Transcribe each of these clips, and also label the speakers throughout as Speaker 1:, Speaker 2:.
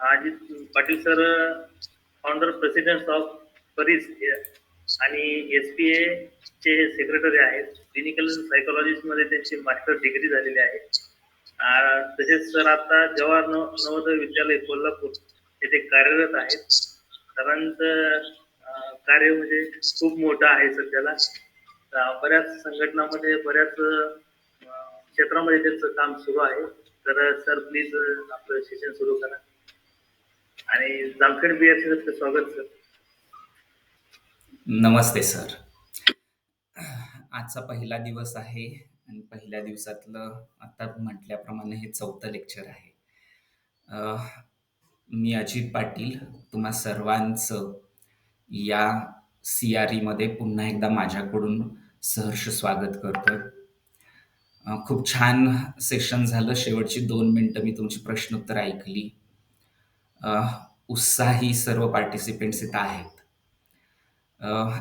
Speaker 1: Ajit Patil sir, founder president of Paris आणि SPA चे secretary आहेत. क्लिनिकल सायकोलॉजिस्टमध्ये त्यांची मास्टर डिग्री झालेली आहे. तसेच सर आता जवाहर नवोदय विद्यालय कोल्हापूर येथे कार्यरत आहेत. सरांचं कार्य म्हणजे खूप मोठं आहे सध्याला. बऱ्याच संघटनामध्ये बऱ्याच क्षेत्रामध्ये त्यांचं काम सुरू आहे. तर सर प्लीज आपलं सेशन सुरू करा. आणि जामखेड BRC स्वागत सर.
Speaker 2: नमस्ते सर. आजचा पहिला दिवस आहे आणि पहिल्या दिवसातलं आता म्हटल्याप्रमाणे हे 4थं लेक्चर आहे. मी अजित पाटील तुम्हा सर्वांचं या CREमध्ये पुन्हा एकदा माझ्याकडून सहर्ष स्वागत करतोय. खूप छान सेशन झालं. शेवटची 2 मिनिटं मी तुमची प्रश्नोत्तर ऐकली. उत्साही सर्व पार्टिसिपेंट्स इथं आहेत.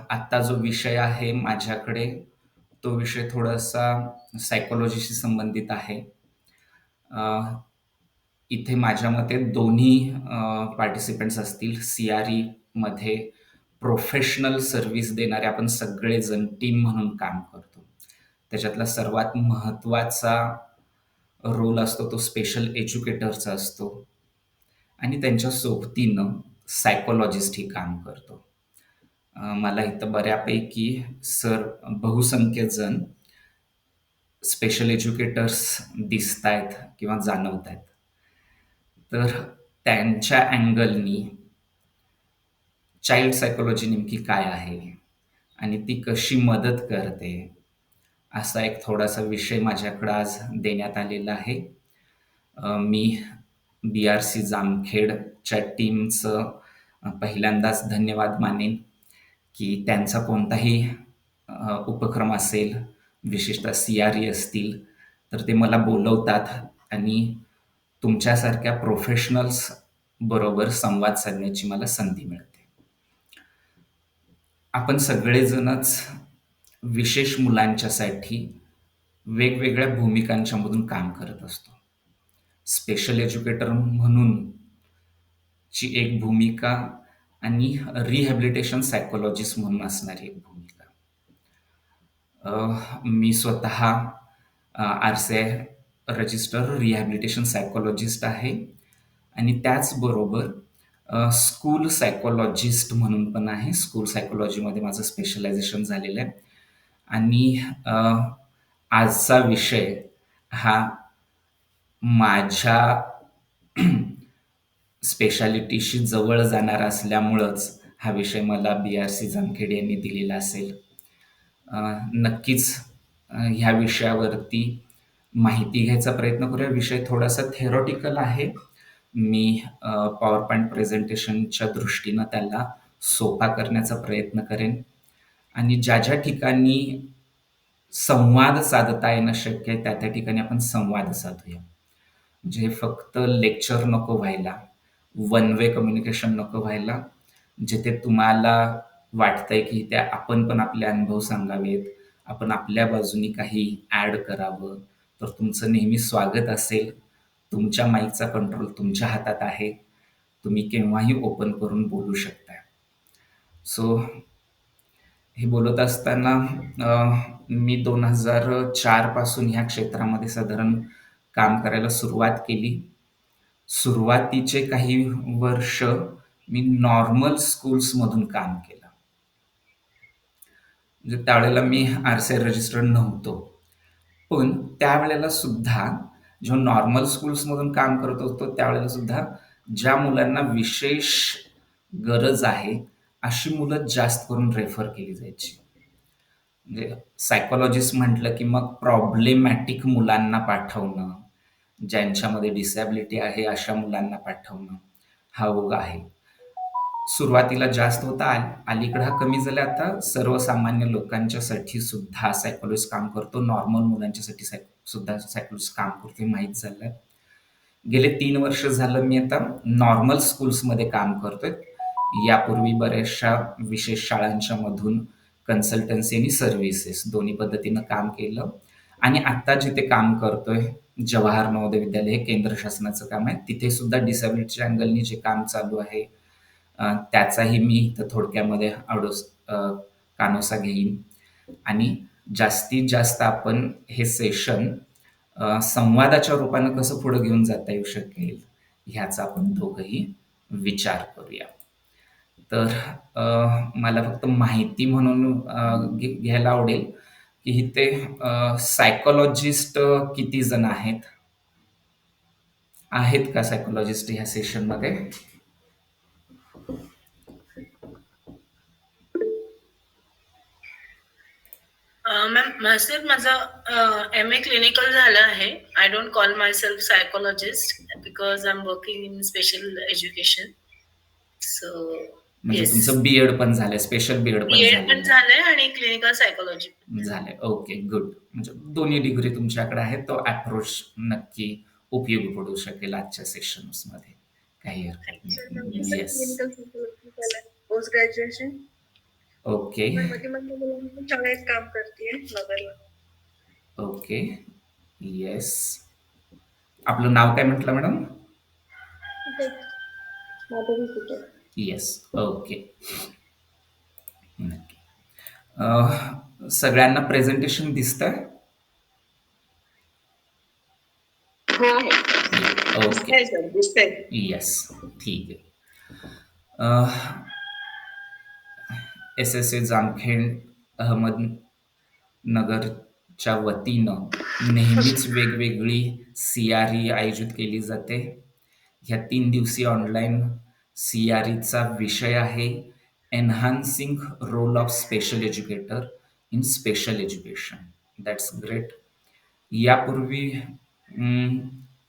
Speaker 2: आत्ता जो विषय आहे माझ्याकडे, तो विषय थोडासा सायकोलॉजीशी संबंधित आहे. इथे माझ्या मते दोन्ही पार्टिसिपेंट्स असतील. CREमध्ये प्रोफेशनल सर्व्हिस देणारे आपण सगळेजण टीम म्हणून काम करतो. त्याच्यातला सर्वात महत्त्वाचा रोल असतो तो स्पेशल एज्युकेटरचा असतो आणि त्यांच्या सोबतीनं सायकोलॉजिस्टही काम करतो. मला इथं बऱ्यापैकी सर बहुसंख्य जण स्पेशल एज्युकेटर्स दिसतायत किंवा जाणवतायत. तर त्यांच्या अँगलनी चाइल्ड सायकोलॉजी नेमकी काय आहे आणि ती कशी मदत करते, असा एक थोडासा विषय माझ्याकडं आज देण्यात आलेला आहे. मी BRC जामखेडच्या टीमचं पहिल्यांदाच धन्यवाद मानेन की त्यांचा कोणताही उपक्रम असेल, विशेषतः CRE असतील, तर ते मला बोलवतात आणि तुमच्यासारख्या प्रोफेशनल्स बरोबर संवाद साधण्याची मला संधी मिळते. आपण सगळेजणच विशेष मुलांच्यासाठी वेगवेगळ्या भूमिकांच्यामधून काम करत असतो. स्पेशल एज्युकेटर म्हणून ची एक भूमिका आणि रिहॅबिलिटेशन सायकोलॉजिस्ट म्हणून असणारी एक भूमिका. मी स्वतः RCI रजिस्टर रिहॅबिलिटेशन सायकोलॉजिस्ट आहे आणि त्याचबरोबर स्कूल सायकोलॉजिस्ट म्हणून पण आहे. स्कूल सायकोलॉजीमध्ये माझं स्पेशलायझेशन झालेलं आहे आणि आजचा विषय हा माझ्या स्पेशालिटीशी जवळ जाणारा असल्यामुळंच हा विषय मला BRC जामखेड यांनी दिलेला असेल. नक्कीच ह्या विषयावरती माहिती घ्यायचा प्रयत्न करूया. विषय थोडासा थेरॉटिकल आहे. मी पॉवर पॉइंट प्रेझेंटेशनच्या दृष्टीनं त्याला सोपा करण्याचा प्रयत्न करेन आणि ज्या ज्या ठिकाणी संवाद साधता येणं शक्य आहे त्या ठिकाणी आपण संवाद साधूया. म्हणजे फक्त लेक्चर नको व्हायला, वन वे कम्युनिकेशन नको व्हायला. जिथे तुम्हाला वाटतंय की त्या आपण पण आपले अनुभव सांगावेत, आपण आपल्या बाजूनी काही ॲड करावं, तर तुमचं नेहमी स्वागत असेल. तुमच्या माईकचा कंट्रोल तुमच्या हातात आहे. तुम्ही केव्हाही ओपन करून बोलू शकता. सो हे बोलत असताना मी 2004 पासून ह्या क्षेत्रामध्ये साधारण काम करायला सुरुवात केली. सुरुवातीचे काही वर्ष मी नॉर्मल स्कूल्समधून काम केलं. म्हणजे त्यावेळेला मी RCI रजिस्टर्ड नव्हतो. पण त्यावेळेला सुद्धा जेव्हा नॉर्मल स्कूल्समधून काम करत होतो त्यावेळेला सुद्धा ज्या मुलांना विशेष गरज आहे अशी मुलं जास्त करून रेफर केली जायची. म्हणजे सायकोलॉजिस्ट म्हटलं की मग प्रॉब्लेमॅटिक मुलांना पाठवणं, ज्यांच्यामध्ये डिसॅबिलिटी आहे अशा मुलांना पाठवणं हा ओघ आहे. सुरुवातीला जास्त होता, अलीकडं हा कमी झाला. आता सर्वसामान्य लोकांच्यासाठी सुद्धा सायकोलॉजिस्ट काम करतो, नॉर्मल मुलांच्यासाठी सुद्धा सायकोलॉजिस्ट काम करतो हे माहीत झालं. गेले 3 वर्ष झालं मी आता नॉर्मल स्कूल्समध्ये काम करतोय. यापूर्वी बऱ्याचशा विशेष शाळांच्या मधून कन्सल्टन्सी आणि सर्व्हिसेस दोन्ही पद्धतीनं काम केलं आणि आत्ता जिथे काम करतोय जवाहर नवोदय विद्यालय हे केंद्र शासनाचं काम आहे. तिथे सुद्धा डिसॅबिलिटीच्या अँगलनी जे काम चालू आहे त्याचाही मी इथं थोडक्यामध्ये कानोसा घेईन आणि जास्तीत जास्त आपण हे सेशन संवादाच्या रूपानं कसं पुढे घेऊन जाता येऊ शकेल ह्याचा आपण दोघंही विचार करूया. तर मला फक्त माहिती म्हणून घ्यायला आवडेल की इथे सायकोलॉजिस्ट किती जण आहेत? आहेत का सायकोलॉजिस्ट ह्या सेशनमध्ये?
Speaker 3: मॅम सर माझं MA क्लिनिकल झालं आहे. I don't call my self psychologist because I am working in special education. So
Speaker 2: म्हणजे
Speaker 3: Yes.
Speaker 2: तुमचं बीएड पण झालंय, स्पेशल बीएड पण
Speaker 3: बीएड पण
Speaker 2: झालंय.
Speaker 3: झालंय आणि क्लिनिकल सायकोलॉजी
Speaker 2: झालंय. Okay, good. म्हणजे दोन्ही डिग्री तुमच्याकडे आहेत. तो अप्रोच नक्की उपयोगी पडू शकेल आजच्या सेशन्समध्ये. काही हरकत नाही. येस.
Speaker 4: Post graduation
Speaker 2: okay.
Speaker 4: शाळेत काम करते नगरला.
Speaker 2: ओके. येस. आपलं नाव काय म्हटलं मॅडम? येस. ओके. नक्की. सगळ्यांना प्रेझेंटेशन दिसतंय? ओके. येस. ठीक आहे. SSA जामखेड अहमदनगरच्या वतीनं नेहमीच वेगवेगळी CRE आयोजित केली जाते. ह्या 3 दिवसीय ऑनलाईन CREचा विषय आहे enhancing role of special educator in special education. That's great. यापूर्वी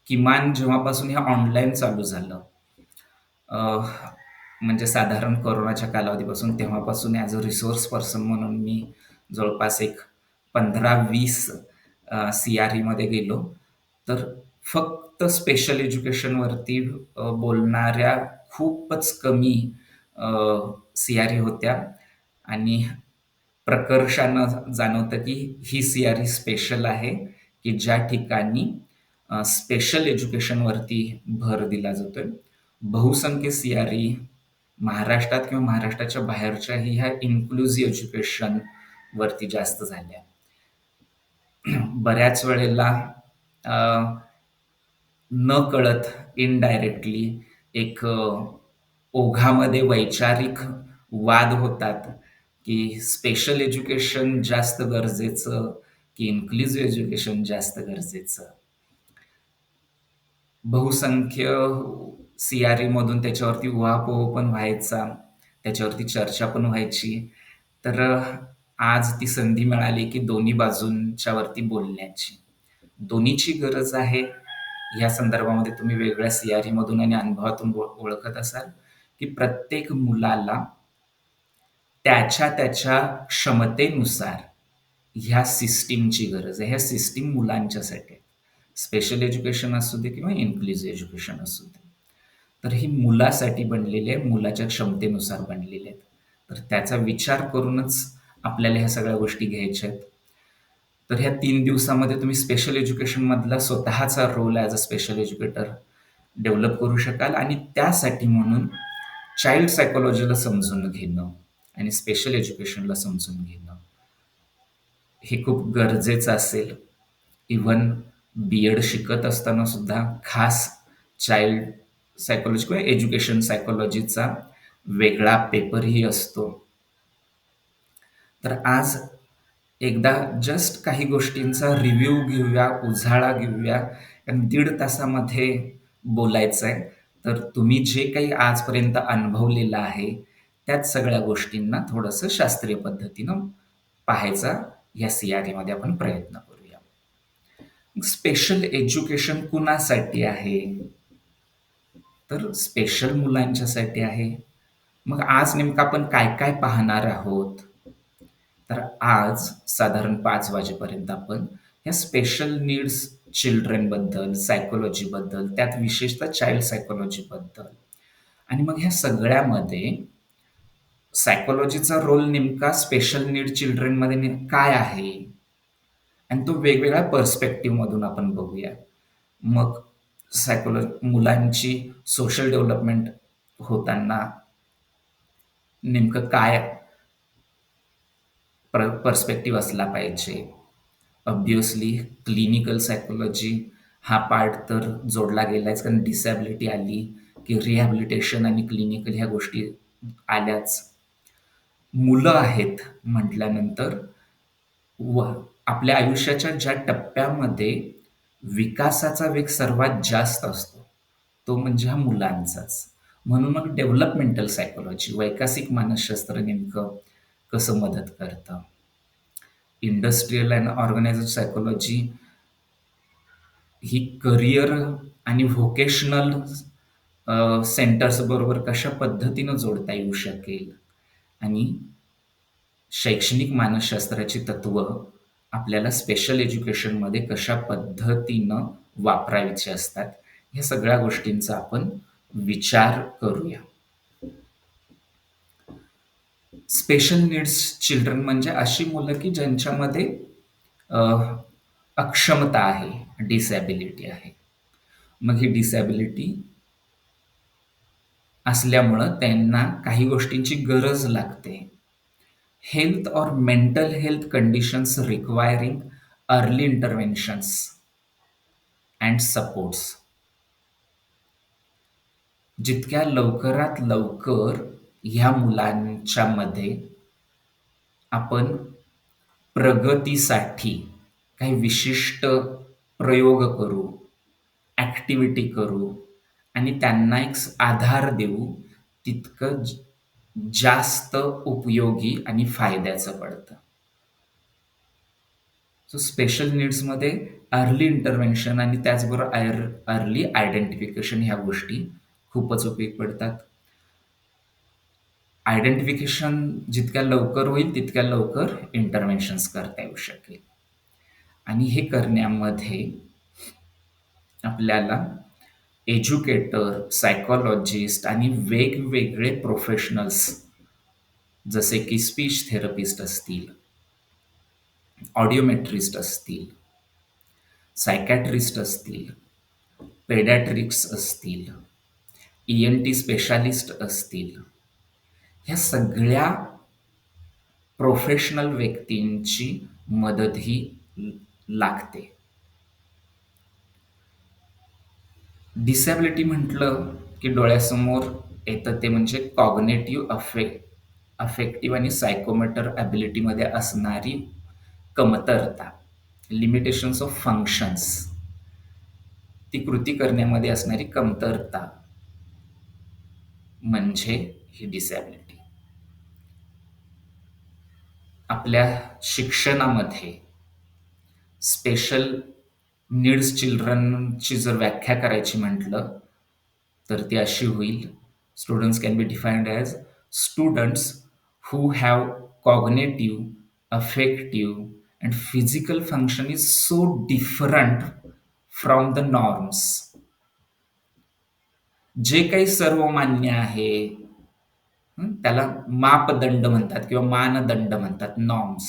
Speaker 2: किमान जेव्हापासून हे ऑनलाईन चालू झालं म्हणजे साधारण कोरोनाच्या कालावधीपासून तेव्हापासून ॲज अ रिसोर्स पर्सन म्हणून मी जवळपास एक 15-20 CREमध्ये गेलो. तर फक्त स्पेशल एज्युकेशनवरती बोलणाऱ्या खूपच कमी CRE होत्या आणि प्रकर्षानं जाणवतं की ही CRE स्पेशल आहे की ज्या ठिकाणी स्पेशल एज्युकेशनवरती भर दिला जातोय. बहुसंख्य CRE महाराष्ट्रात किंवा महाराष्ट्राच्या बाहेरच्याही ह्या इन्क्लुझिव्ह एज्युकेशन वरती जास्त झाल्या. बऱ्याच वेळेला न कळत इनडायरेक्टली एक ओघामध्ये वैचारिक वाद होतात की स्पेशल एज्युकेशन जास्त गरजेचं की इन्क्लुझिव्ह एज्युकेशन जास्त गरजेचं. बहुसंख्य CRE मधून त्याच्यावरती उहापोह पण व्हायचा, त्याच्यावरती चर्चा पण व्हायची. तर आज ती संधी मिळाली की दोन्ही बाजूंच्या वरती बोलण्याची. दोन्हीची गरज आहे. ह्या संदर्भामध्ये तुम्ही वेगळ्या CRE मधून आणि अनुभवातून ओळखत असाल की प्रत्येक मुलाला त्याच्या क्षमतेनुसार ह्या सिस्टीमची गरज आहे. ह्या सिस्टीम मुलांच्यासाठी आहेत. स्पेशल एज्युकेशन असू दे किंवा इन्क्लुझिव्ह एज्युकेशन असू दे. तर ही मुलासाठी बनलेली आहे, मुलाच्या क्षमतेनुसार बनलेली आहेत. तर त्याचा विचार करूनच आपल्याला ह्या सगळ्या गोष्टी घ्यायच्या आहेत. तर ह्या 3 दिवसामध्ये तुम्ही स्पेशल एज्युकेशनमधला स्वतःचा role as a special educator develop करू शकाल आणि त्यासाठी म्हणून चाइल्ड सायकोलॉजीला समजून घेणं आणि स्पेशल एज्युकेशनला समजून घेणं हे खूप गरजेचं असेल. इव्हन BEd शिकत असताना सुद्धा खास चाइल्ड सायकोलॉजी किंवा एज्युकेशन सायकोलॉजीचा वेगळा पेपरही असतो. तर आज एकदा जस्ट काही गोष्टींचा रिव्ह्यू घेऊया, उजाळा घेऊया. कारण 1.5 तासामध्ये बोलायचं आहे. तर तुम्ही जे काही आजपर्यंत अनुभवलेलं आहे त्याच सगळ्या गोष्टींना थोडंसं शास्त्रीय पद्धतीनं पाहायचा या CREमध्ये आपण प्रयत्न करूया. स्पेशल एज्युकेशन कुणासाठी आहे? तर स्पेशल मुलांच्यासाठी आहे. मग आज नेमकं आपण काय काय पाहणार आहोत? तर आज साधारण 5 वाजेपर्यंत आपण ह्या स्पेशल नीड्स चिल्ड्रनबद्दल, सायकोलॉजीबद्दल, त्यात विशेषतः चाइल्ड सायकोलॉजीबद्दल आणि मग ह्या सगळ्यामध्ये सायकोलॉजीचा रोल नेमका स्पेशल नीड चिल्ड्रनमध्ये काय आहे आणि तो वेगवेगळ्या पर्स्पेक्टिव्हमधून आपण बघूया. मग मुलांची सोशल डेव्हलपमेंट होताना नेमकं काय पर्स्पेक्टिव्ह असला पाहिजे. ऑब्व्हियसली क्लिनिकल सायकोलॉजी हा पार्ट तर जोडला गेलाच, कारण डिसॅबिलिटी आली की रिहॅबिलिटेशन आणि क्लिनिकल ह्या गोष्टी आल्याच. मुलं आहेत म्हटल्यानंतर आपल्या आयुष्याच्या ज्या टप्प्यामध्ये विकासाचा वेग सर्वात जास्त असतो तो म्हणजे हा मुलांचाच. म्हणून मग डेव्हलपमेंटल सायकोलॉजी, वैकसिक मानसशास्त्र नेमकं कसं मदत करतं. इंडस्ट्रियल अँड ऑर्गनायझेशन सायकोलॉजी ही करिअर आणि व्होकेशनल सेंटर्स बरोबर कशा पद्धतीनं जोडता येऊ शकेल आणि शैक्षणिक मानसशास्त्राची तत्व आपल्याला स्पेशल एज्युकेशनमध्ये कशा पद्धतीनं वापरायचे असतात, ह्या सगळ्या गोष्टींचा आपण विचार करूया. स्पेशल नीड्स चिल्ड्रन म्हणजे अशी मुलं की ज्यांच्यामध्ये अक्षमता आहे, डिसॅबिलिटी आहे. मग ही डिसॅबिलिटी असल्यामुळं त्यांना काही गोष्टींची गरज लागते. हेल्थ और mental health conditions requiring early interventions and supports. जितक्या लवकरात लवकर ह्या मुलांच्या मध्ये आपण प्रगतीसाठी काही विशिष्ट प्रयोग करू, ॲक्टिव्हिटी करू आणि त्यांना एक आधार देऊ, तितकं जास्त उपयोगी आणि फायद्याचं पडतं. सो स्पेशल नीड्समध्ये अर्ली इंटरव्हेन्शन आणि त्याचबरोबर अर्ली आयडेंटिफिकेशन ह्या गोष्टी खूपच उपयोगी पडतात. आयडेंटिफिकेशन जितक्या लवकर होईल तितक्या लवकर इंटरव्हेन्शन्स करता येऊ शकेल. आणि हे करण्यामध्ये आपल्याला एज्युकेटर, सायकॉलॉजिस्ट आणि वेगवेगळे प्रोफेशनल्स जसे की स्पीच थेरपिस्ट असतील, ऑडिओमेट्रिस्ट असतील, सायकॅट्रिस्ट असतील, पेडॅट्रिक्स असतील, ENT स्पेशालिस्ट असतील, ह्या सगळ्या प्रोफेशनल व्यक्तींची मदतही लागते. डिसॅबिलिटी म्हटलं की डोळ्यासमोर येतं ते म्हणजे कॉग्नेटिव्ह अफेक्टिव्ह आणि सायकोमोटर ॲबिलिटीमध्ये असणारी कमतरता, लिमिटेशन्स ऑफ फंक्शन्स, ती कृती करण्यामध्ये असणारी कमतरता म्हणजे ही डिसॅबिलिटी. आपल्या शिक्षणामध्ये स्पेशल नीड्स चिल्ड्रनची जर व्याख्या करायची म्हटलं तर ती अशी होईल. Students can be defined as students who have cognitive, affective and physical function is so different from the norms. जे काही सर्वमान्य आहे त्याला मापदंड म्हणतात किंवा मानदंड म्हणतात, नॉर्म्स.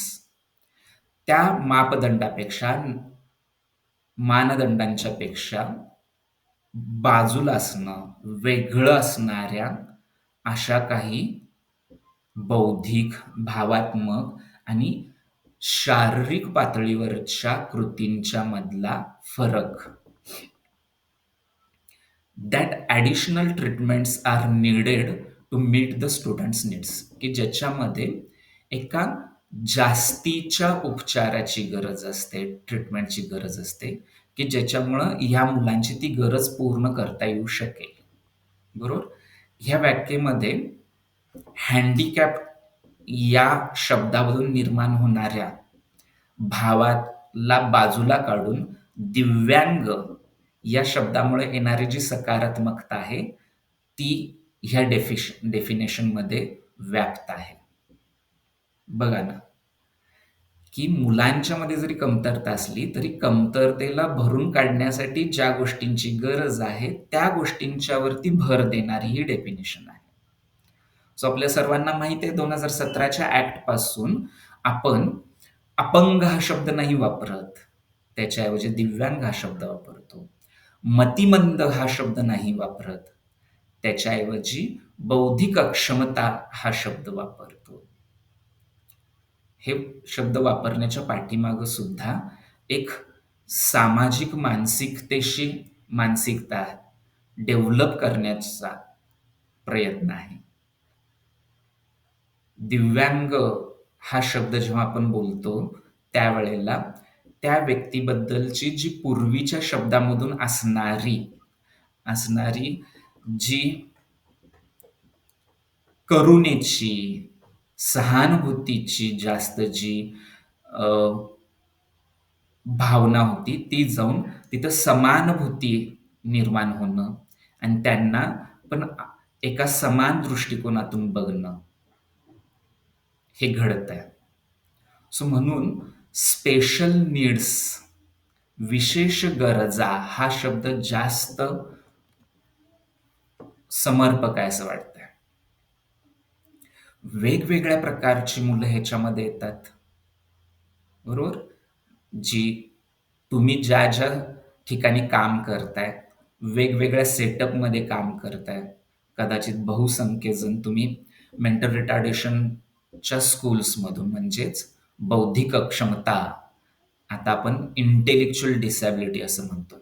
Speaker 2: त्या मापदंडापेक्षा, मानदंडांच्या पेक्षा बाजूला असणं, वेगळं असणाऱ्या अशा काही बौद्धिक, भावात्मक आणि शारीरिक पातळीवरच्या कृतींच्या मधला फरक. That additional treatments are needed to meet the students needs, की ज्याच्यामध्ये एका जास्तीच्या उपचाराची गरज असते, ट्रीटमेंटची गरज असते, की ज्याच्यामुळं ह्या मुलांची ती गरज पूर्ण करता येऊ शकेल. बरोबर. ह्या व्याख्येमध्ये हँडिकॅप या शब्दामधून निर्माण होणाऱ्या भावाला बाजूला काढून दिव्यांग या शब्दामुळे येणारी जी सकारात्मकता आहे ती ह्या डेफिनेशनमध्ये व्याप्त आहे. बघा ना, की मुलांच्या मध्ये जरी कमतरता असली तरी कमतरतेला भरून काढण्यासाठी ज्या गोष्टींची गरज आहे त्या गोष्टींच्यावरती भर देणारी ही डेफिनेशन आहे. सो आपल्या सर्वांना माहिती आहे 2017च्या ऍक्ट पासून आपण अपंग हा शब्द नाही वापरत, त्याच्याऐवजी दिव्यांग हा शब्द वापरतो. मतिमंद हा शब्द नाही वापरत, त्याच्याऐवजी बौद्धिक अक्षमता हा शब्द वापरतो. हे शब्द वापरण्याच्या पाठीमागं सुद्धा एक सामाजिक मानसिकता डेव्हलप करण्याचा प्रयत्न आहे. दिव्यांग हा शब्द जेव्हा आपण बोलतो त्यावेळेला त्या व्यक्तीबद्दलची जी पूर्वीच्या शब्दामधून असणारी जी करुणेची, सहानुभूतीची जास्त जी भावना होती ती जाऊन तिथं समानुभूती निर्माण होणं आणि त्यांना पण एका समान दृष्टिकोनातून बघणं हे घडत आहे. सो म्हणून स्पेशल नीड्स, विशेष गरजा हा शब्द जास्त समर्पक आहे असं वाटतंय. वेगवेगळ्या प्रकारची मुलं ह्याच्यामध्ये येतात, बरोबर. तुम्ही ज्या ज्या ठिकाणी काम करताय, वेगवेगळ्या सेटअपमध्ये काम करताय, कदाचित बहुसंख्य जण तुम्ही मेंटल रिटार्डेशनच्या स्कूल्समधून म्हणजेच बौद्धिक अक्षमता, आता आपण इंटेलेक्च्युअल डिसॅबिलिटी असं म्हणतो,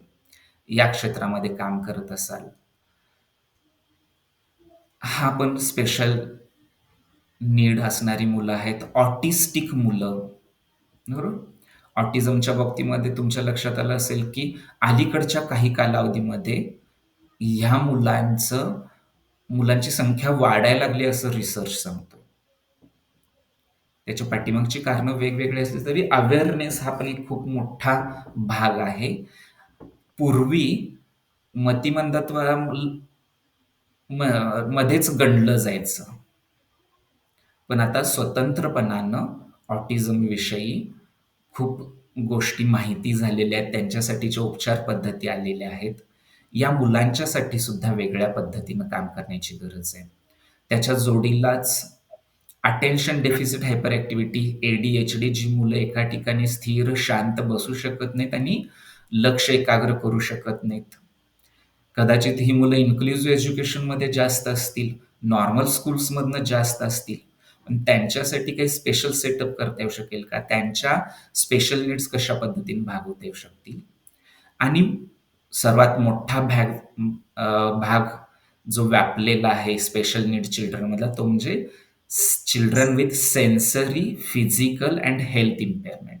Speaker 2: या क्षेत्रामध्ये काम करत असाल. हा पण स्पेशल नीड असणारी मुलं आहेत. ऑटिस्टिक मुलं, बरोबर. ऑटिझमच्या बाबतीमध्ये तुमच्या लक्षात आलं असेल की अलीकडच्या काही कालावधीमध्ये ह्या मुलांची संख्या वाढायला लागली असं रिसर्च सांगतो. त्याच्या पाठीमागची कारणं वेगवेगळी असली तरी अवेअरनेस हा पण एक खूप मोठा भाग आहे. पूर्वी मध्येच गणलं जायचं, पण आता स्वतंत्रपणानं ऑटिझम विषयी खूप गोष्टी माहिती झालेल्या आहेत, त्यांच्यासाठीच्या उपचार पद्धती आलेल्या आहेत. या मुलांच्यासाठी सुद्धा वेगळ्या पद्धतीनं काम करण्याची गरज आहे. त्याच्या जोडीलाच attention deficit hyperactivity, ADHD, जी मुलं एका ठिकाणी स्थिर शांत बसू शकत नाहीत आणि लक्ष एकाग्र करू शकत नाहीत. कदाचित ही मुलं इन्क्लुझिव्ह एज्युकेशनमध्ये जास्त असतील, नॉर्मल स्कूल्समधनं जास्त असतील, पण त्यांच्यासाठी काही स्पेशल सेटअप करता येऊ शकेल का, त्यांच्या स्पेशल नीड्स कशा पद्धतीने भागवता येऊ शकतील. आणि सर्वात मोठा भाग जो व्यापलेला आहे स्पेशल नीड चिल्ड्रनमधला, तो म्हणजे children with sensory, physical and health इम्पेअरमेंट.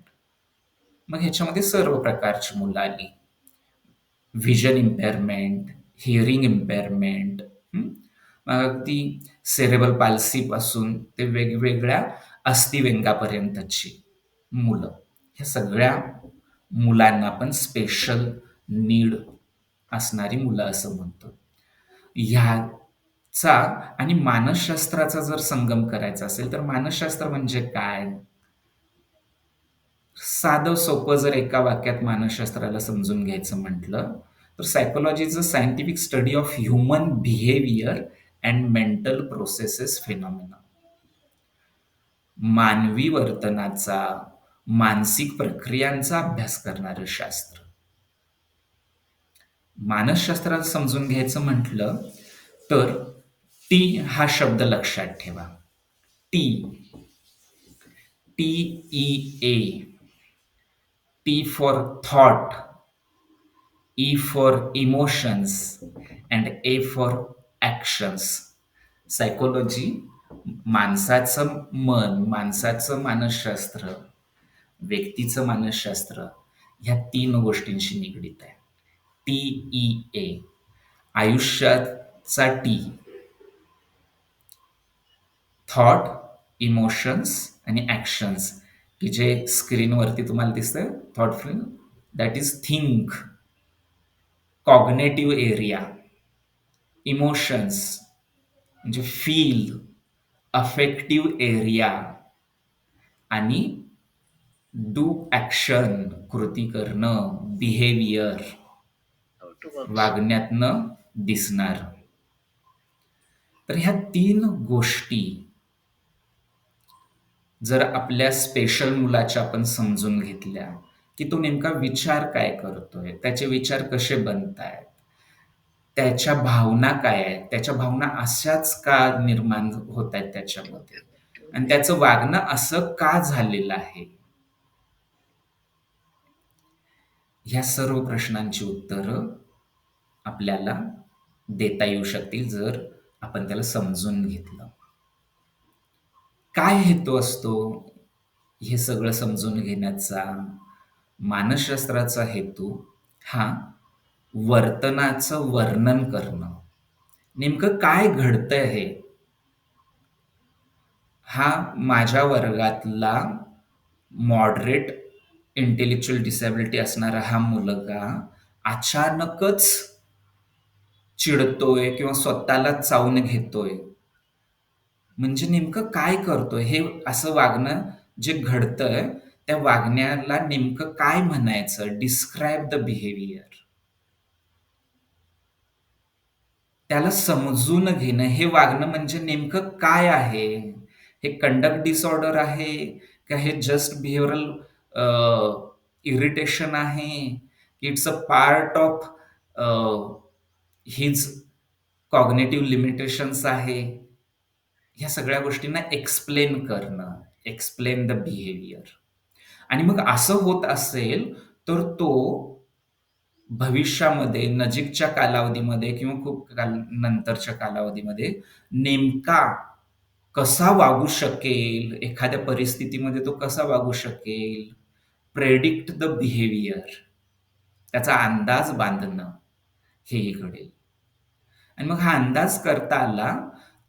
Speaker 2: मग ह्याच्यामध्ये सर्व प्रकारची मुलं आली. व्हिजन इम्पेअरमेंट, हिअरिंग इम्पेअरमेंट, अगदी सेरेब्रल पाल्सीपासून ते वेगवेगळ्या अस्थिव्यंगापर्यंतची मुलं, ह्या सगळ्या मुलांना आपण स्पेशल नीड असणारी मुलं असं म्हणतो. ह्याचा आणि मानसशास्त्राचा जर संगम करायचा असेल तर मानसशास्त्र म्हणजे काय, साधं सोपं जर एका वाक्यात मानसशास्त्राला समजून घ्यायचं म्हटलं तर psychology is a scientific study of human behaviour and mental processes phenomena. मानवी वर्तनाचा, मानसिक प्रक्रियांचा अभ्यास करणारं शास्त्र. मानसशास्त्राला समजून घ्यायचं म्हटलं तर टी हा शब्द लक्षात ठेवा. TEA, T for thought, E for emotions and A for actions. Psychology माणसाचं मन, माणसाचं मानसशास्त्र, व्यक्तीचं मानसशास्त्र, ह्या 3 गोष्टींशी निगडीत आहे. TEA, आयुष्याचा T, थॉट, इमोशन्स आणि ॲक्शन्स, की जे स्क्रीनवरती तुम्हाला दिसतंय thought frame, that is think. Cognitive area, emotions म्हणजे फील, अफेक्टिव्ह एरिया आणि डू ॲक्शन, कृती करणं, बिहेवियर, वागण्यातनं दिसणार. तर ह्या 3 गोष्टी जर आपल्या स्पेशल मुलाच्या आपण समजून घेतल्या की तो नेमका विचार काय करतोय, त्याचे विचार कसे बनतायत, त्याच्या भावना काय आहेत, त्याच्या भावना अशाच का निर्माण होत आहेत त्याच्यामध्ये, आणि त्याचं वागणं असं का झालेलं आहे. ह्या सर्व प्रश्नांची उत्तरं आपल्याला देता येऊ शकतील जर आपण त्याला समजून घेतलं. काय हेतू असतो हे सगळं समजून घेण्याचा? मानसशास्त्राचा हेतू हा वर्तनाचं वर्णन करणं, नेमकं काय घडतंय हे. हा माझ्या वर्गातला मॉडरेट इंटेलेक्च्युअल डिसॅबिलिटी असणारा हा मुलगा अचानकच चिडतोय किंवा स्वतःला चावून घेतोय, म्हणजे नेमकं काय करतोय, हे असं वागणं जे घडतंय त्या वागण्याला नेमकं काय म्हणायचं, डिस्क्राईब द बिहेवियर. त्याला समजून घेणं, हे वागणं म्हणजे नेमकं काय आहे. हे कंडक्ट डिसऑर्डर आहे का हे जस्ट बिहेवियरल इरिटेशन आहे, की it's a part of his cognitive limitations आहे. ह्या सगळ्या गोष्टींना एक्सप्लेन करणं, एक्सप्लेन द बिहेवियर. आणि मग असं होत असेल तर तो भविष्यामध्ये, नजीकच्या कालावधीमध्ये किंवा खूप नंतरच्या कालावधीमध्ये नेमका कसा वागू शकेल, एखाद्या परिस्थितीमध्ये तो कसा वागू शकेल, प्रेडिक्ट द बिहेवियर, त्याचा अंदाज बांधणं हेही घडेल. आणि मग हा अंदाज करता आला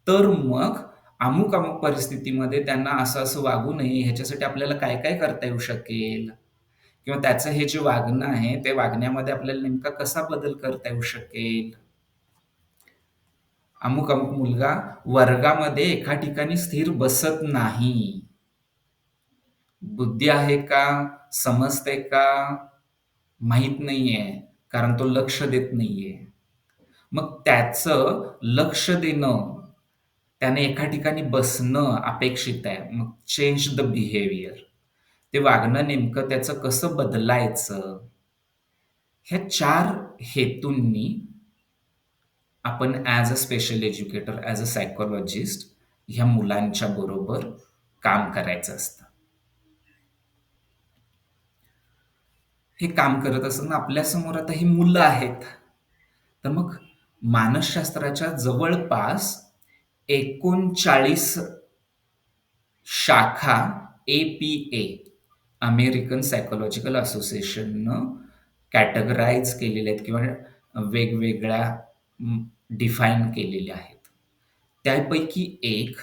Speaker 2: तर मग अमुक अमुक परिस्थितीमध्ये त्यांना असं असं वागू नये ह्याच्यासाठी आपल्याला काय काय करता येऊ शकेल, किंवा त्याचं हे जे वागणं आहे ते वागण्यामध्ये आपल्याला नेमका कसा बदल करता येऊ शकेल. अमुक अमुक मुलगा वर्गामध्ये एका ठिकाणी स्थिर बसत नाही, बुद्धी आहे का, समजते का माहित नाहीये, कारण तो लक्ष देत नाहीये. मग त्याचं लक्ष देणं, त्याने एका ठिकाणी बसणं अपेक्षित आहे. मग चेंज द बिहेवियर, ते वागणं नेमकं त्याचं कसं बदलायचं. ह्या 4 हेतूंनी आपण as a special educator, as a psychologist ह्या मुलांच्या बरोबर काम करायचं असतं. हे काम करत असताना आपल्यासमोर आता ही मुलं आहेत, तर मग मानसशास्त्राच्या जवळपास 39 शाखा APA, अमेरिकन सायकोलॉजिकल असोसिएशननं कॅटेगराईज केलेल्या आहेत किंवा वेगवेगळ्या डिफाईन केलेल्या आहेत. त्यापैकी एक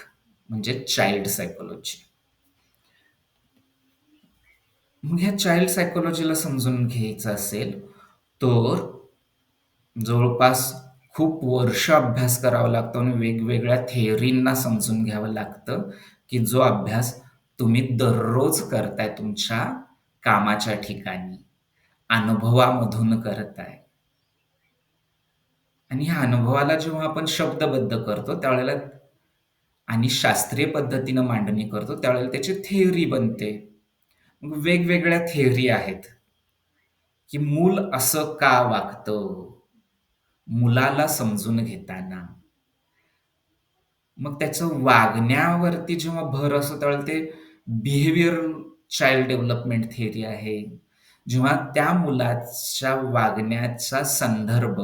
Speaker 2: म्हणजे चाइल्ड सायकोलॉजी. मग ह्या चाइल्ड सायकोलॉजीला समजून घ्यायचं असेल तर जवळपास खूप वर्ष अभ्यास करावा लागतो आणि वेगवेगळ्या थेअरींना समजून घ्यावं लागतं, की जो अभ्यास तुम्ही दररोज करताय तुमच्या कामाच्या ठिकाणी, अनुभवामधून करताय. आणि ह्या अनुभवाला जेव्हा आपण शब्दबद्ध करतो त्यावेळेला आणि शास्त्रीय पद्धतीनं मांडणी करतो त्यावेळेला त्याची थेअरी बनते. मग वेगवेगळ्या थेअरी आहेत, की मूल असं का वागतं, मुलाला समजून घेताना. मग त्याचं वागण्यावरती जेव्हा भर असतो त्यावेळेला ते बिहेवियरल चाइल्ड डेव्हलपमेंट थेअरी आहे. जेव्हा त्या मुलाच्या वागण्याचा संदर्भ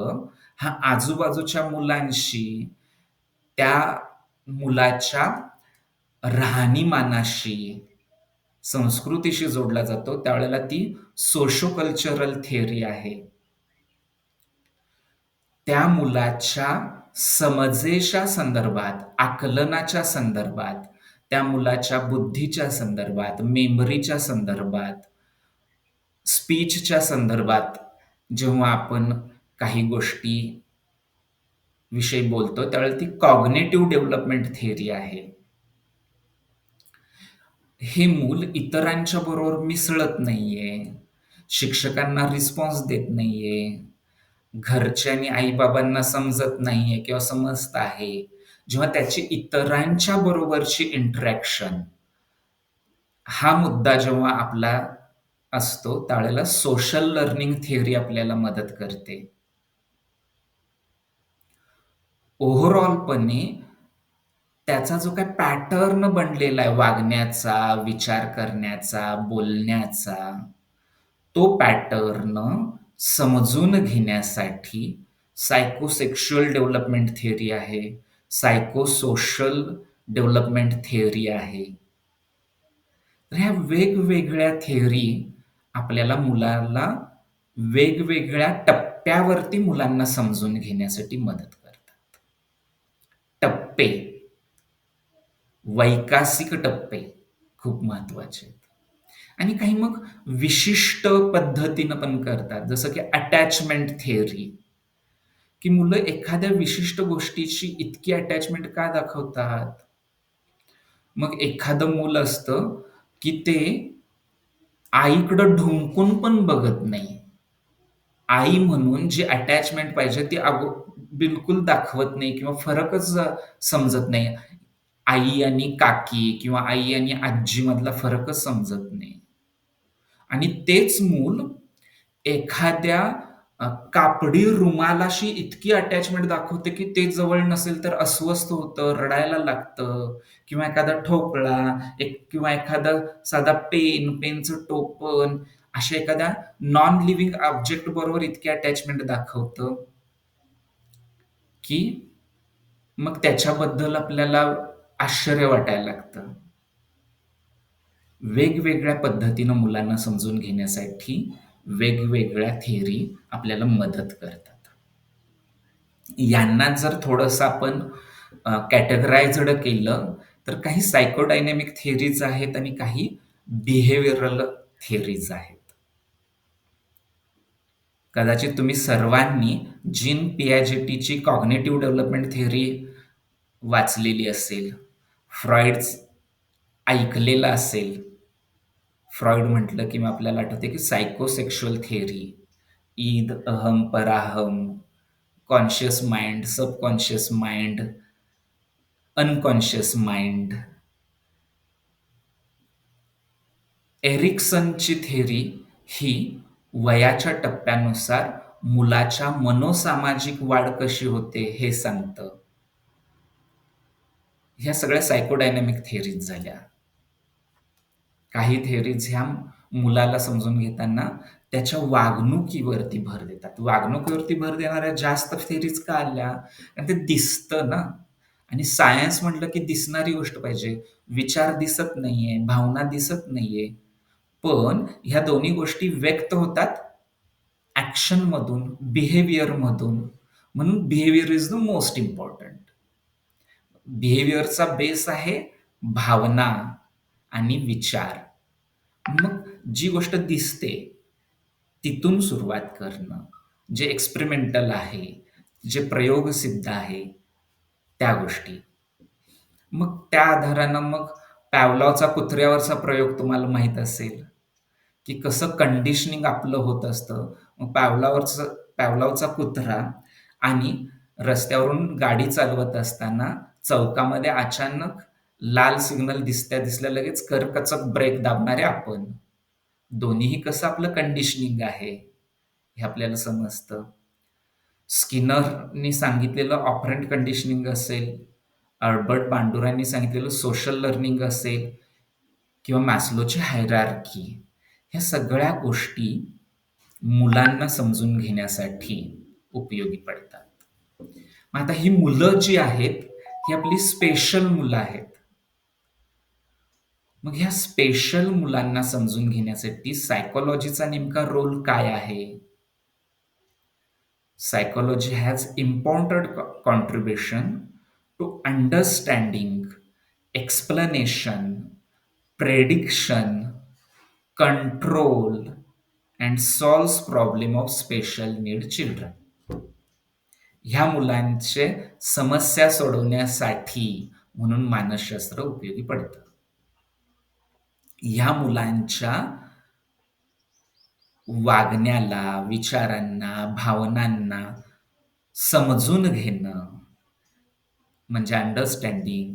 Speaker 2: हा आजूबाजूच्या मुलांशी, त्या मुलाच्या राहणीमानाशी, संस्कृतीशी जोडला जातो त्यावेळेला ती सोशो कल्चरल थेअरी आहे. त्या मुलाच्या समजेच्या संदर्भात, आकलनाच्या संदर्भात, त्या मुलाच्या बुद्धीच्या संदर्भात, मेमरीच्या संदर्भात, स्पीचच्या संदर्भात जेव्हा आपण काही गोष्टी विषयी बोलतो त्यावेळेला ती कॉग्नेटिव्ह डेव्हलपमेंट थेअरी आहे. हे मूल इतरांच्या बरोबर मिसळत नाहीये, शिक्षकांना रिस्पॉन्स देत नाहीये, घरच्या आणि आईबाबांना समजत नाहीये किंवा समजत आहे. जेव्हा त्याची इतरांच्या बरोबरची इंटरॅक्शन, हा मुद्दा जेव्हा आपला असतो त्यावेळेला सोशल लर्निंग थिअरी आपल्याला मदत करते. ओव्हरऑलपणे त्याचा जो काही पॅटर्न बनलेला आहे वागण्याचा, विचार करण्याचा, बोलण्याचा, तो पॅटर्न समजून घेण्यासाठी सायकोसेक्शुअल डेव्हलपमेंट थिअरी आहे, सायकोसोशल डेव्हलपमेंट थिअरी आहे. तर ह्या वेगवेगळ्या थिअरी आपल्याला मुलाला वेगवेगळ्या टप्प्यावरती मुलांना समजून घेण्यासाठी मदत करतात. टप्पे, वैकासिक टप्पे खूप महत्वाचे आहेत. आणि काही मग विशिष्ट पद्धतीनं पण करतात, जसं की अटॅचमेंट थिअरी, की मुलं एखाद्या विशिष्ट गोष्टीची इतकी अटॅचमेंट का दाखवतात. मग एखादं मूल असतं की ते आईकडं ढुंकून पण बघत नाही. आई म्हणून जी अटॅचमेंट पाहिजे ती बिलकुल दाखवत नाही किंवा फरकच समजत नाही. आई आणि काकी किंवा आई आणि आजी मधला फरकच समजत नाही. आणि तेच मूल एखाद्या कापडी रुमालाशी इतकी अटॅचमेंट दाखवते की ते जवळ नसेल तर अस्वस्थ होतं, रडायला लागतं, किंवा एखादा ठोकळा किंवा एखादा साधा पेनचं टोपण अशा एखाद्या नॉन लिव्हिंग ऑब्जेक्ट बरोबर इतकी अटॅचमेंट दाखवतं की मग त्याच्याबद्दल आपल्याला आश्चर्य वाटायला लागतं. वेगवेगळ्या पद्धतीनं मुलांना समजून घेण्यासाठी वेगवेगळ्या थिअरी आपल्याला मदत करतात. यांना जर थोडंसं आपण कॅटेगराइज्ड केलं तर काही सायकोडायनॅमिक थिअरीज आहेत आणि काही बिहेवियरल थिअरीज आहेत. कदाचित तुम्ही सर्वांनी जीन पियाजेटीची कॉग्निटिव्ह डेव्हलपमेंट थिअरी वाचलेली असेल, फ्रॉइड ऐकलेलं असेल. फ्रॉइड म्हटलं की मग आपल्याला आठवते की सायकोसेक्शुअल थिअरी, ईद, अहम, पराहम, conscious mind, subconscious mind, unconscious mind. एरिक्सनची थिअरी ही वयाच्या टप्प्यानुसार मुलाच्या मनोसामाजिक वाढ कशी होते हे सांगतं. ह्या सगळ्या सायकोडायनॅमिक थिअरीज झाल्या. काही थिअरीज ह्या मुलाला समजून घेताना त्याच्या वागणुकीवरती भर देतात. वागणुकीवरती भर देणाऱ्या जास्त थिअरीज का आल्या? कारण ते दिसतं ना. आणि सायन्स म्हटलं की दिसणारी गोष्ट पाहिजे. विचार दिसत नाहीये, भावना दिसत नाहीये, पण ह्या दोन्ही गोष्टी व्यक्त होतात ऍक्शन मधून, बिहेवियर मधून. म्हणून behaviour is the most important. बिहेवियरचा बेस आहे भावना आणि विचार. मग जी गोष्ट दिसते तिथून सुरुवात करणं, जे एक्सपेरिमेंटल आहे, जे प्रयोगसिद्ध आहे त्या गोष्टी. मग त्या आधारानं मग पॅवलॉवचा कुत्र्यावरचा प्रयोग तुम्हाला माहित असेल की कसं कंडिशनिंग आपलं होत असतं. मग पॅवलॉवचा कुत्रा आणि रस्त्यावरून गाडी चालवत असताना चौकामध्ये अचानक लाल सिग्नल दिसल्या लगेच करकचक ब्रेक दाबणारे आपण. दोन्हीही कसं आपलं कंडिशनिंग आहे हे आपल्याला समजतं. स्किनरनी सांगितलेलं ऑपरंट कंडिशनिंग असेल, अल्बर्ट बांडुरांनी सांगितलेलं सोशल लर्निंग असेल, किंवा मॅस्लोची हायरार्की, ह्या सगळ्या गोष्टी मुलांना समजून घेण्यासाठी उपयोगी पडतात. मग आता ही मुलं जी आहेत ही आपली स्पेशल मुलं आहेत. मग ह्या स्पेशल मुलांना समजून घेण्यासाठी सायकोलॉजीचा नेमका रोल काय आहे? Psychology has important contribution to understanding, explanation, prediction, control, and solves problem of special need children. ह्या मुलांचे समस्या सोडवण्यासाठी म्हणून मानसशास्त्र उपयोगी पडतं. ह्या मुलांच्या वागण्याला, विचारांना, भावनांना समजून घेणं म्हणजे अंडरस्टँडिंग,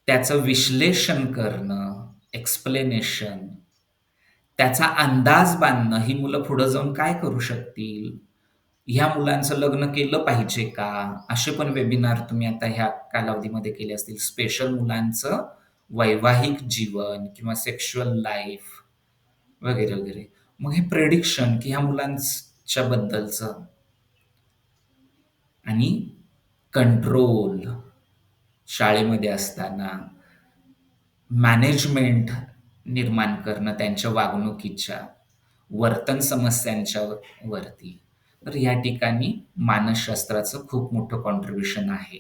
Speaker 2: त्याचं विश्लेषण करणं, एक्सप्लेनेशन, त्याचा अंदाज बांधणं, ही मुलं पुढे जाऊन काय करू शकतील, ह्या मुलांचं लग्न केलं पाहिजे का, असे पण वेबिनार तुम्ही आता ह्या कालावधीमध्ये केले असतील. स्पेशल मुलांचं वैवाहिक जीवन किंवा सेक्शुअल लाईफ वगैरे वगैरे. मग हे प्रेडिक्शन की ह्या मुलांच्या बद्दलचं आणि कंट्रोल शाळेमध्ये असताना मॅनेजमेंट निर्माण करणं त्यांच्या वागणुकीच्या, वर्तन समस्यांच्या वरती. तर या ठिकाणी मानसशास्त्राचं खूप मोठं कॉन्ट्रिब्युशन आहे.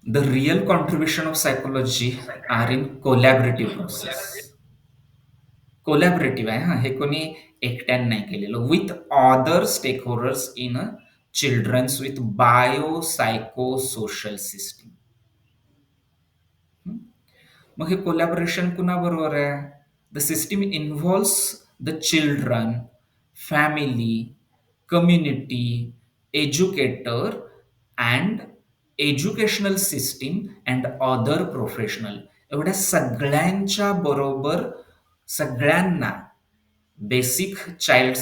Speaker 2: The real contribution of psychology are in collaborative process. Collaborative आहे, हे कोणी एकट्याने नाही केलेलं. With other stake holders in a children's with bio social system. मग हे कोलॅबोरेशन कुणाबरोबर आहे? The system involves the children, family, community, educator and educational system and other professional. एवढ्या सगळ्यांच्या बरोबर सगळ्यांना बेसिक चाइल्ड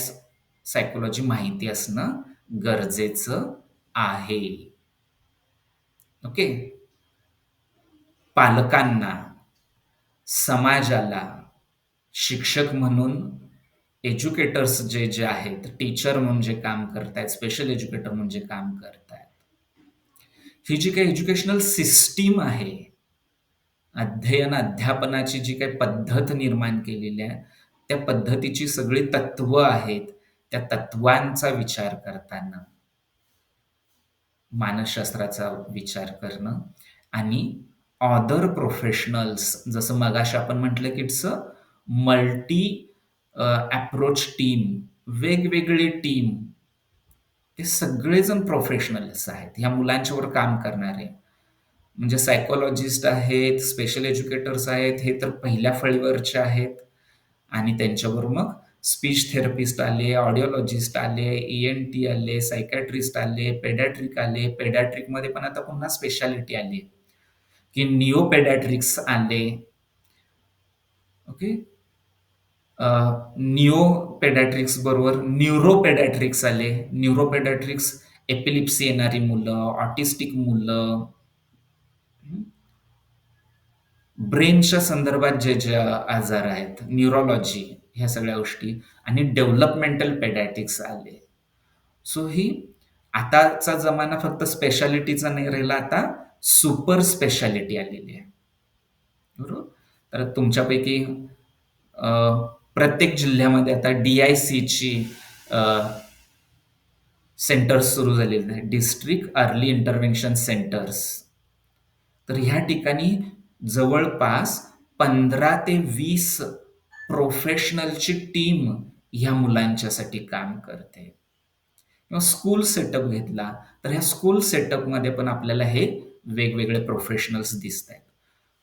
Speaker 2: सायकोलॉजी माहिती असणं गरजेचं आहे. ओके. पालकांना, समाजाला, शिक्षक म्हणून एज्युकेटर्स जे आहेत, टीचर म्हणून जे काम करतायत, स्पेशल एज्युकेटर म्हणून जे काम करतायत, ही जी काही एज्युकेशनल सिस्टीम आहे, अध्यापनाची जी काही पद्धत निर्माण केलेली आहे, त्या पद्धतीची सगळी तत्व आहेत, त्या तत्वांचा विचार करताना मानसशास्त्राचा विचार करणं आणि अदर प्रोफेशनल्स, जसं मगाशी आपण म्हटलं की it's a multi approach team, वेगवेगळी टीम, ते सगळेजण प्रोफेशनल्स आहेत ह्या मुलांच्यावर काम करणारे. म्हणजे सायकोलॉजिस्ट आहेत, स्पेशल एज्युकेटर्स आहेत, हे तर पहिल्या फळीवरचे आहेत. आणि त्यांच्याबरोबर मग स्पीच थेरपिस्ट आले, ऑडिओलॉजिस्ट आले, ENT आले, सायकॅट्रिस्ट आले, पेडॅट्रिक आले. पेडॅट्रिकमध्ये पण आता पुन्हा स्पेशालिटी आली की निओपेडॅट्रिक्स आले. ओके. निओपेडॅट्रिक्स बरोबर न्यूरोपेडॅट्रिक्स आले. न्यूरोपेडॅट्रिक्स एपिलिप्सी येणारी मुलं, ऑटिस्टिक मुलं, ब्रेनच्या संदर्भात जे आजार आहेत, न्यूरोलॉजी, ह्या सगळ्या गोष्टी, आणि डेव्हलपमेंटल पेडॅट्रिक्स आले. सो ही आताचा जमाना फक्त स्पेशालिटीचा नाही राहिला, आता सुपर स्पेशालिटी आलेली आहे. बरोबर. तर तुमच्यापैकी प्रत्येक जिल्ह्यामध्ये आता DICची सेंटर्स सुरू झालेले आहेत, डिस्ट्रिक्ट अर्ली इंटरव्हेन्शन सेंटर्स. तर ह्या ठिकाणी जवळपास 15 ते 20 प्रोफेशनलची टीम ह्या मुलांच्यासाठी काम करते. किंवा स्कूल सेटअप घेतला तर ह्या स्कूल सेटअपमध्ये पण आपल्याला हे वेगवेगळे प्रोफेशनल्स दिसत आहेत.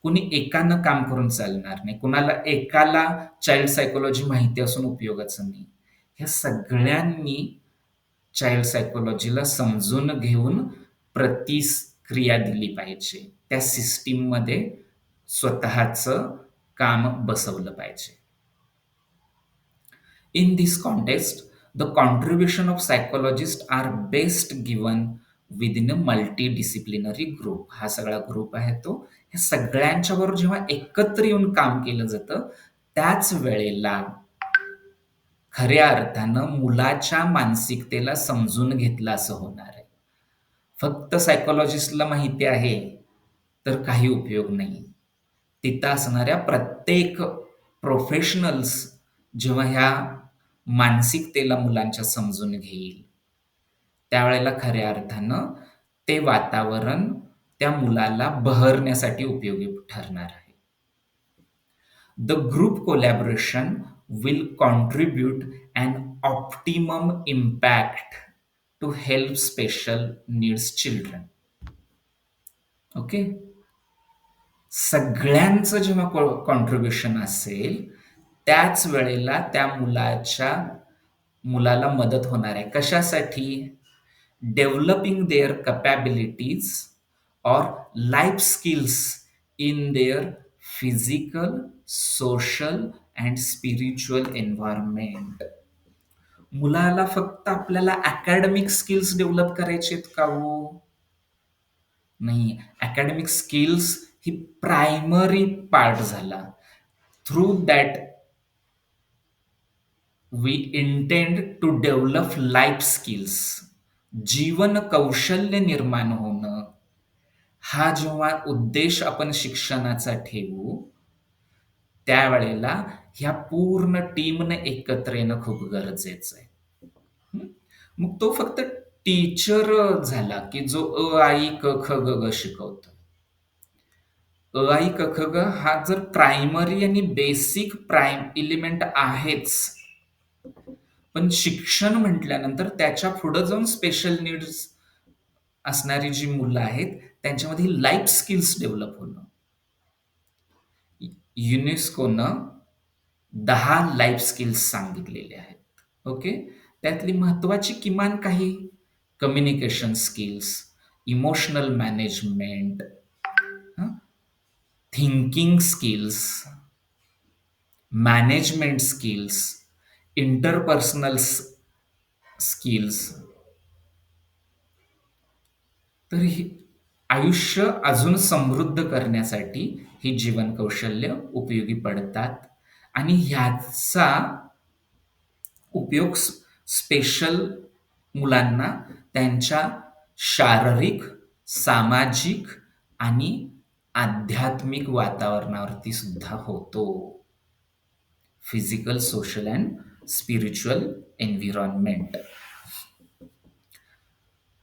Speaker 2: कुणी एकानं काम करून चालणार नाही, कुणाला एकाला चाइल्ड सायकोलॉजी माहिती असून उपयोगाचं नाही. ह्या सगळ्यांनी चाइल्ड सायकोलॉजीला समजून घेऊन प्रतिक्रिया दिली पाहिजे, त्या सिस्टीममध्ये स्वतःचं काम बसवलं पाहिजे. In this context, the contribution of psychologists are best given within a multidisciplinary group. हा सगळा ग्रुप आहे तो, हे सगळ्यांच्या बरोबर जेव्हा एकत्र येऊन काम केलं जातं, त्याच वेळेला खऱ्या अर्थानं मुलाच्या मानसिकतेला समजून घेतलं असं होणार आहे. फक्त सायकोलॉजिस्टला माहिती आहे तर काही उपयोग नाही. तिथं असणाऱ्या प्रत्येक प्रोफेशनल्स जेव्हा ह्या मानसिकतेला मुलांच्या समजून घेईल, त्यावेळेला खऱ्या अर्थानं ते वातावरण त्या मुलाला बहरण्यासाठी उपयोगी ठरणार आहे. The group collaboration will contribute an optimum impact to help special needs children. Okay. सगळ्यांचं जेव्हा कॉन्ट्रिब्युशन असेल, त्याच वेळेला त्या मुलाला मदत होणार आहे. कशासाठी? डेव्हलपिंग देअर कॅपॅबिलिटीज और life skills in their physical, social and spiritual environment. मुलाला फक्त आपल्याला अकॅडमिक स्किल्स डेव्हलप करायचे आहेत का हो? नाही. अकॅडमिक स्किल्स ही प्रायमरी पार्ट झाला. Through that we intend to develop life skills. जीवन कौशल्य निर्माण होणं, हा जेव्हा उद्देश आपण शिक्षणाचा ठेवू, त्यावेळेला ह्या पूर्ण टीमने एकत्र येणं खूप गरजेचं आहे. मग तो फक्त टीचर झाला की जो अ आई क ख ग ग शिकवतो. अ आई क ख ग हा जर प्रायमरी आणि बेसिक एलिमेंट आहेच, पण शिक्षण म्हटल्यानंतर त्याच्या पुढे जाऊन स्पेशल नीड्स असणारी जी मुलं आहेत त्यांच्यामध्ये लाईफ स्किल्स डेव्हलप होणं. युनेस्कोनं 10 लाईफ स्किल्स सांगितलेले आहेत. ओके. त्यातली महत्वाची किमान काही communication skills, emotional management, thinking skills, management skills, interpersonal skills. तर ही आयुष्य अजून समृद्ध करण्यासाठी ही जीवन कौशल्य उपयोगी पडतात आणि ह्याचा उपयोग स्पेशल मुलांना त्यांच्या शारीरिक, सामाजिक आणि आध्यात्मिक वातावरणावरती सुद्धा होतो. Physical, social and spiritual environment.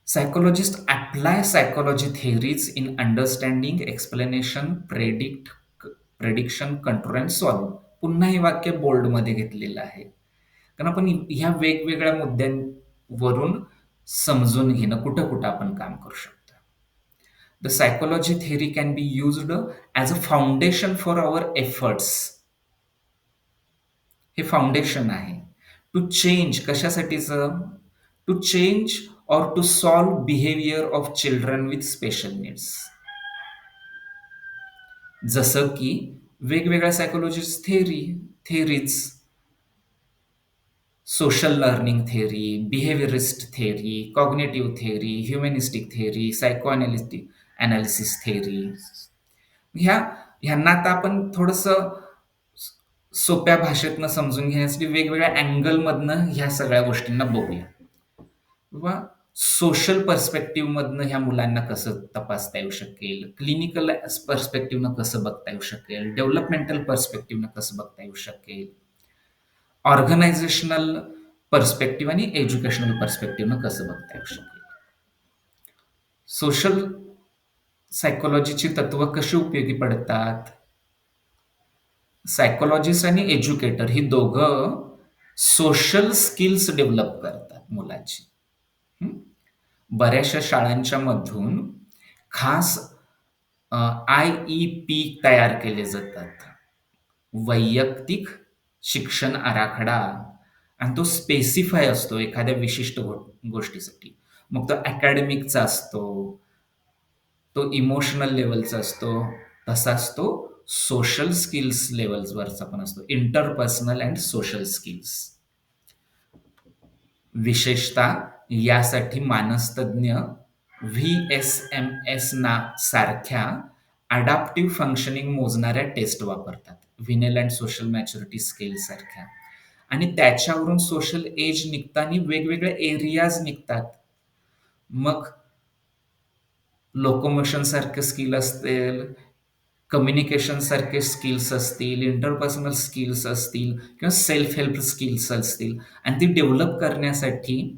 Speaker 2: Psychologists apply psychology theories in understanding, explanation, prediction, control and solve. पुन्हा हे वाक्य बोल्डमध्ये घेतलेलं आहे कारण आपण ह्या वेगवेगळ्या मुद्द्यांवरून समजून घेणं कुठं कुठं आपण काम करू शकतो. The psychology theory can be used as a foundation for our efforts. हे फाउंडेशन आहे. टू चेंज कशासाठीचं? To change or to solve behavior of children with special needs. जसं की वेगवेगळ्या psychologist theories, social learning theory, behaviourist theory, cognitive theory, humanistic theory, analysis theory. ह्यांना आता आपण थोडंसं सोप्या भाषेतनं समजून घेण्यासाठी वेगवेगळ्या अँगलमधनं ह्या सगळ्या गोष्टींना बघूया. किंवा सोशल पर्स्पेक्टिव्हमधनं ह्या मुलांना कसं तपासता येऊ शकेल, क्लिनिकल पर्स्पेक्टिव्हनं कसं बघता येऊ शकेल, डेव्हलपमेंटल पर्स्पेक्टिव्हनं कसं बघता येऊ शकेल, ऑर्गनायझेशनल पर्स्पेक्टिव्ह आणि एज्युकेशनल पर्स्पेक्टिव्हनं कसं बघता येऊ शकेल. सोशल सायकोलॉजीची तत्व कशी उपयोगी पडतात? सायकोलॉजिस्ट आणि एज्युकेटर ही दोघं सोशल स्किल्स डेव्हलप करतात मुलाची. बऱ्याचशा शाळांच्या मधून खास IEP तयार केले जातात, वैयक्तिक शिक्षण आराखडा, आणि तो स्पेसिफाय असतो एखाद्या विशिष्ट गोष्टीसाठी. मग तो अकॅडमिकचा असतो, तो इमोशनल लेवलचा असतो, तसाच तो सोशल स्किल्स लेवलवरचा पण असतो, इंटरपर्सनल अँड सोशल स्किल्स. विशेषतः यासाठी मानसतज्ञ VSMS सारख्या अडॅप्टिव्ह फंक्शनिंग मोजणाऱ्या टेस्ट वापरतात, व्हिनेल अँड सोशल मॅच्युरिटी स्केल सारख्या. आणि त्याच्यावरून सोशल एज निघताना वेगवेगळे एरियाज निघतात. मग लोकोमोशन सारखे स्किल असतील, कम्युनिकेशन सारखे स्किल्स असतील, इंटरपर्सनल स्किल्स असतील किंवा सेल्फ हेल्प स्किल्स असतील, आणि ती डेव्हलप करण्यासाठी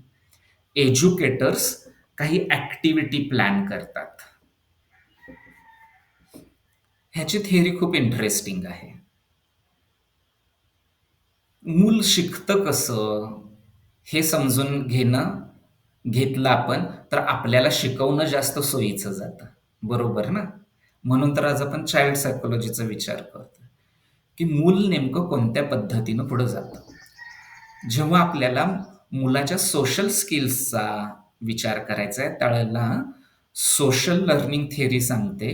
Speaker 2: एज्युकेटर्स काही ॲक्टिव्हिटी प्लॅन करतात. ह्याची थिअरी खूप इंटरेस्टिंग आहे. मूल शिकतं कसं हे समजून घेतलं आपण तर आपल्याला शिकवणं जास्त सोयीचं जातं, बरोबर ना? म्हणून तर आज आपण चाइल्ड सायकोलॉजीचा विचार करतो की मूल नेमकं कोणत्या पद्धतीनं पुढे जातं. जेव्हा आपल्याला मुलाच्या सोशल स्किल्सचा विचार करायचा आहे त्यावेळेला सोशल लर्निंग थिअरी सांगते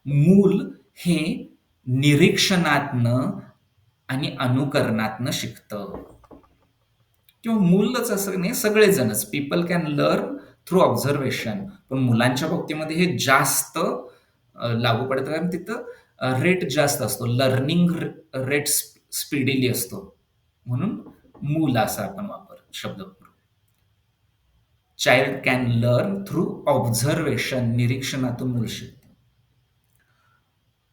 Speaker 2: मूल हे निरीक्षणातनं आणि अनुकरणातनं शिकतं. किंवा मूलच असं नाही, सगळेजणच people can learn through observation. पण मुलांच्या बाबतीमध्ये हे जास्त लागू पडतं, कारण तिथं रेट जास्त असतो, लर्निंग रेट स्पीडीली असतो. म्हणून मूल असा आपण शब्द वापरू. Child can learn through observation, निरीक्षणातून मूल शिकतं.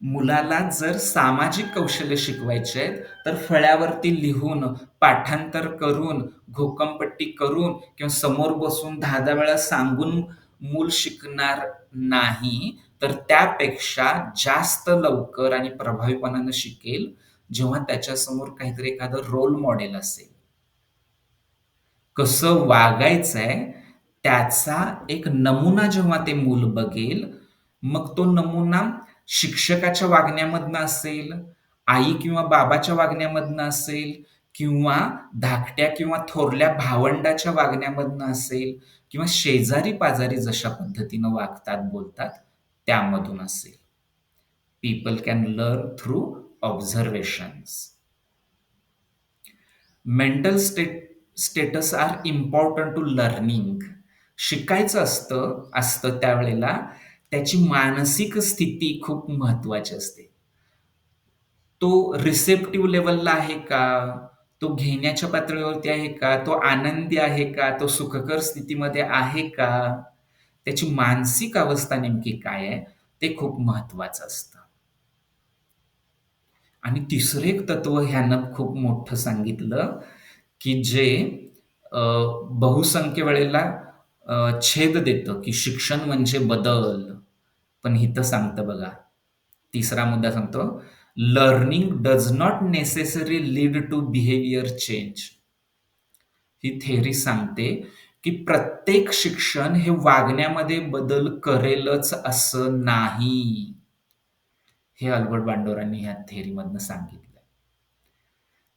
Speaker 2: मुलाला जर सामाजिक कौशल्य शिकवायचे आहेत, तर फळ्यावरती लिहून, पाठांतर करून, घोकमपट्टी करून किंवा समोर बसून 10-10 वेळा सांगून मूल शिकणार नाही. तर त्यापेक्षा जास्त लवकर आणि प्रभावीपणानं शिकेल जेव्हा त्याच्यासमोर काहीतरी एखादं रोल मॉडेल असेल. कसं वागायचंय त्याचा एक नमुना जेव्हा ते मूल बघेल, मग तो नमुना शिक्षकाच्या वागण्यामधनं असेल, आई किंवा बाबाच्या वागण्यामधनं असेल, किंवा धाकट्या किंवा थोरल्या भावंडाच्या वागण्यामधनं असेल, किंवा शेजारी पाजारी जशा पद्धतीनं वागतात, बोलतात त्यामधून असेल. People can learn through observations. Mental status are important to learning. शिकायचं असतं त्यावेळेला त्याची मानसिक स्थिती खूप महत्वाची असते. तो रिसेप्टिव्ह लेवलला आहे का, तो घेण्याच्या पातळीवरती आहे का, तो आनंदी आहे का, तो सुखकर स्थितीमध्ये आहे का, त्याची मानसिक अवस्था नेमकी काय आहे ते खूप महत्वाचं असतं. आणि तिसरं एक तत्व ह्यानं खूप मोठं सांगितलं, की जे बहुसंख्य वेळेला छेद देतं, की शिक्षण म्हणजे बदल. पण इथं सांगतं बघा, तिसरा मुद्दा सांगतो, learning does not necessary lead to behaviour change. ही थेअरी सांगते की प्रत्येक शिक्षण हे वागण्यामध्ये बदल करेलच असं नाही. हे अल्बर्ट बांडोरांनी ह्या थेअरीमधनं सांगितलं.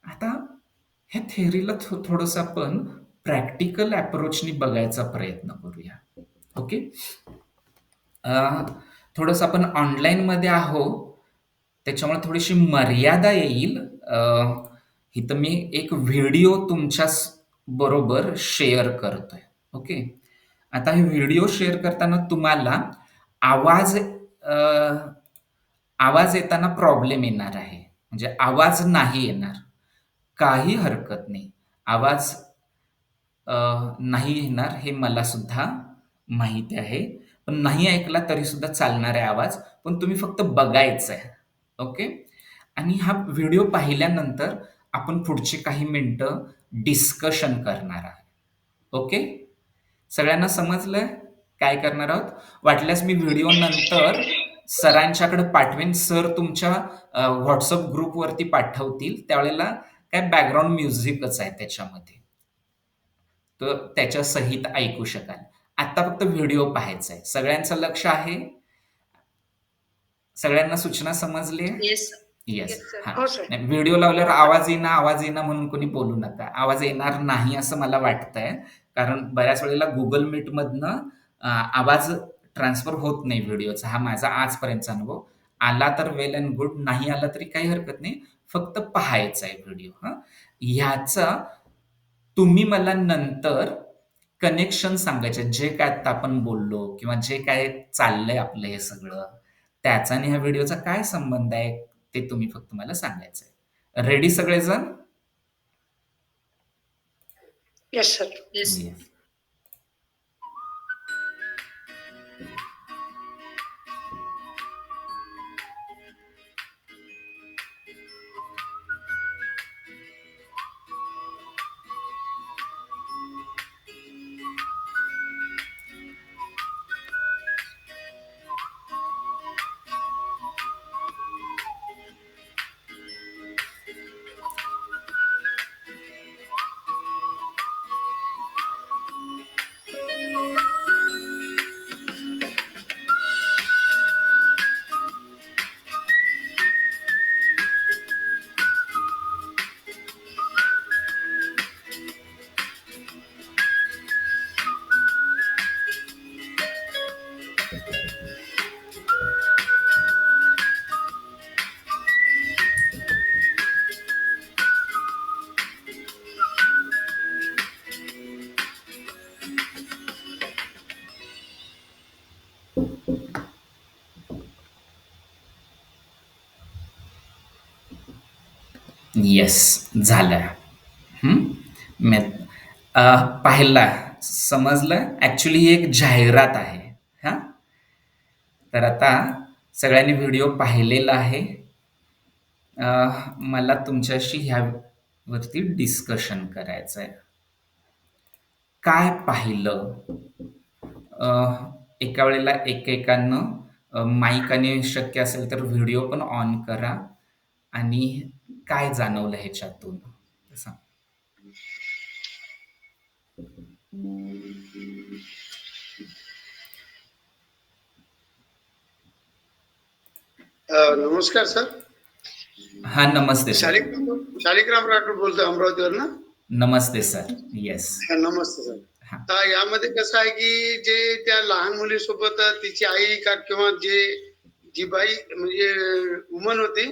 Speaker 2: आता ह्या थेअरीला थोडंसं आपण प्रॅक्टिकल अप्रोचनी बघायचा प्रयत्न करूया. ओके, थोडंसं आपण ऑनलाईनमध्ये आहोत, त्याच्यामुळे थोडीशी मर्यादा येईल. इथं मी एक व्हिडिओ तुमच्या बरोबर शेअर करतोय. ओके, आता हे व्हिडिओ शेअर करताना तुम्हाला आवाज येताना प्रॉब्लेम येणार आहे, म्हणजे आवाज नाही येणार, काही हरकत नाही. आवाज नाही येणार हे मला सुद्धा माहिती आहे, पण नाही ऐकला तरी सुद्धा चालणार आहे आवाज, पण तुम्ही फक्त बघायचं आहे. ओके, आणि हा व्हिडिओ पाहिल्यानंतर आपण पुढचे काही मिनिटं डिस्कशन करणार आहोत. ओके, सगळ्यांना समजलंय काय करणार आहोत? वाटल्यास मी व्हिडिओ नंतर सरांच्याकडे पाठवेन, सर तुमच्या व्हॉट्सअप ग्रुपवरती पाठवतील. त्यावेळेला काय बॅकग्राऊंड म्युझिकच आहे त्याच्यामध्ये, तर त्याच्या सहित ऐकू शकाल. आता फक्त व्हिडिओ पाहायचा आहे. सगळ्यांचं लक्ष आहे? सगळ्यांना सूचना समजली?
Speaker 3: येस.
Speaker 2: येस.
Speaker 4: Yes, sir.
Speaker 2: हा, व्हिडिओ लावल्यावर आवाज येईना म्हणून कोणी बोलू नका. आवाज येणार नाही असं मला वाटतंय, कारण बऱ्याच वेळेला गुगल मीट मधनं आवाज ट्रान्सफर होत नाही व्हिडिओचा. हा माझा आजपर्यंतचा अनुभव. आला तर वेल अँड गुड, नाही आला तरी काही हरकत नाही, फक्त पाहायचा आहे व्हिडिओ. ह्याचा तुम्ही मला नंतर कनेक्शन सांगायचे, जे काय आता आपण बोललो किंवा जे काय चाललंय आपलं हे सगळं, त्याचा आणि ह्या व्हिडिओचा काय संबंध आहे ते तुम्ही फक्त मला सांगायचंय. रेडी सगळेजण?
Speaker 4: Yes, sir.
Speaker 3: Yes.
Speaker 2: Yes. Yes, झालं. हं. मी पाहिला, समजलं. ॲक्चुअली ही एक जाहिरात आहे. हां. तर आता सगळ्यांनी व्हिडिओ पाहिलेला आहे. मला तुमच्याशी ह्यावरती डिस्कशन करायचं आहे. काय पाहिलं? अ, एका वेळेला एकेकानं माईक शक्य असेल तर व्हिडिओ पण ऑन करा आणि काय जाणवलं ह्याच्यातून? सांग.
Speaker 5: नमस्कार सर.
Speaker 2: हां, नमस्ते सर.
Speaker 5: शालिग्राम राठोड बोलतोय अमरावतीवर.
Speaker 2: नमस्ते सर. येस.
Speaker 5: नमस्ते सर.
Speaker 2: हां.
Speaker 5: तर यामध्ये कसं आहे की जे त्या लहान मुलीसोबत तिची आई का किंवा जी बाई म्हणजे वुमन होती,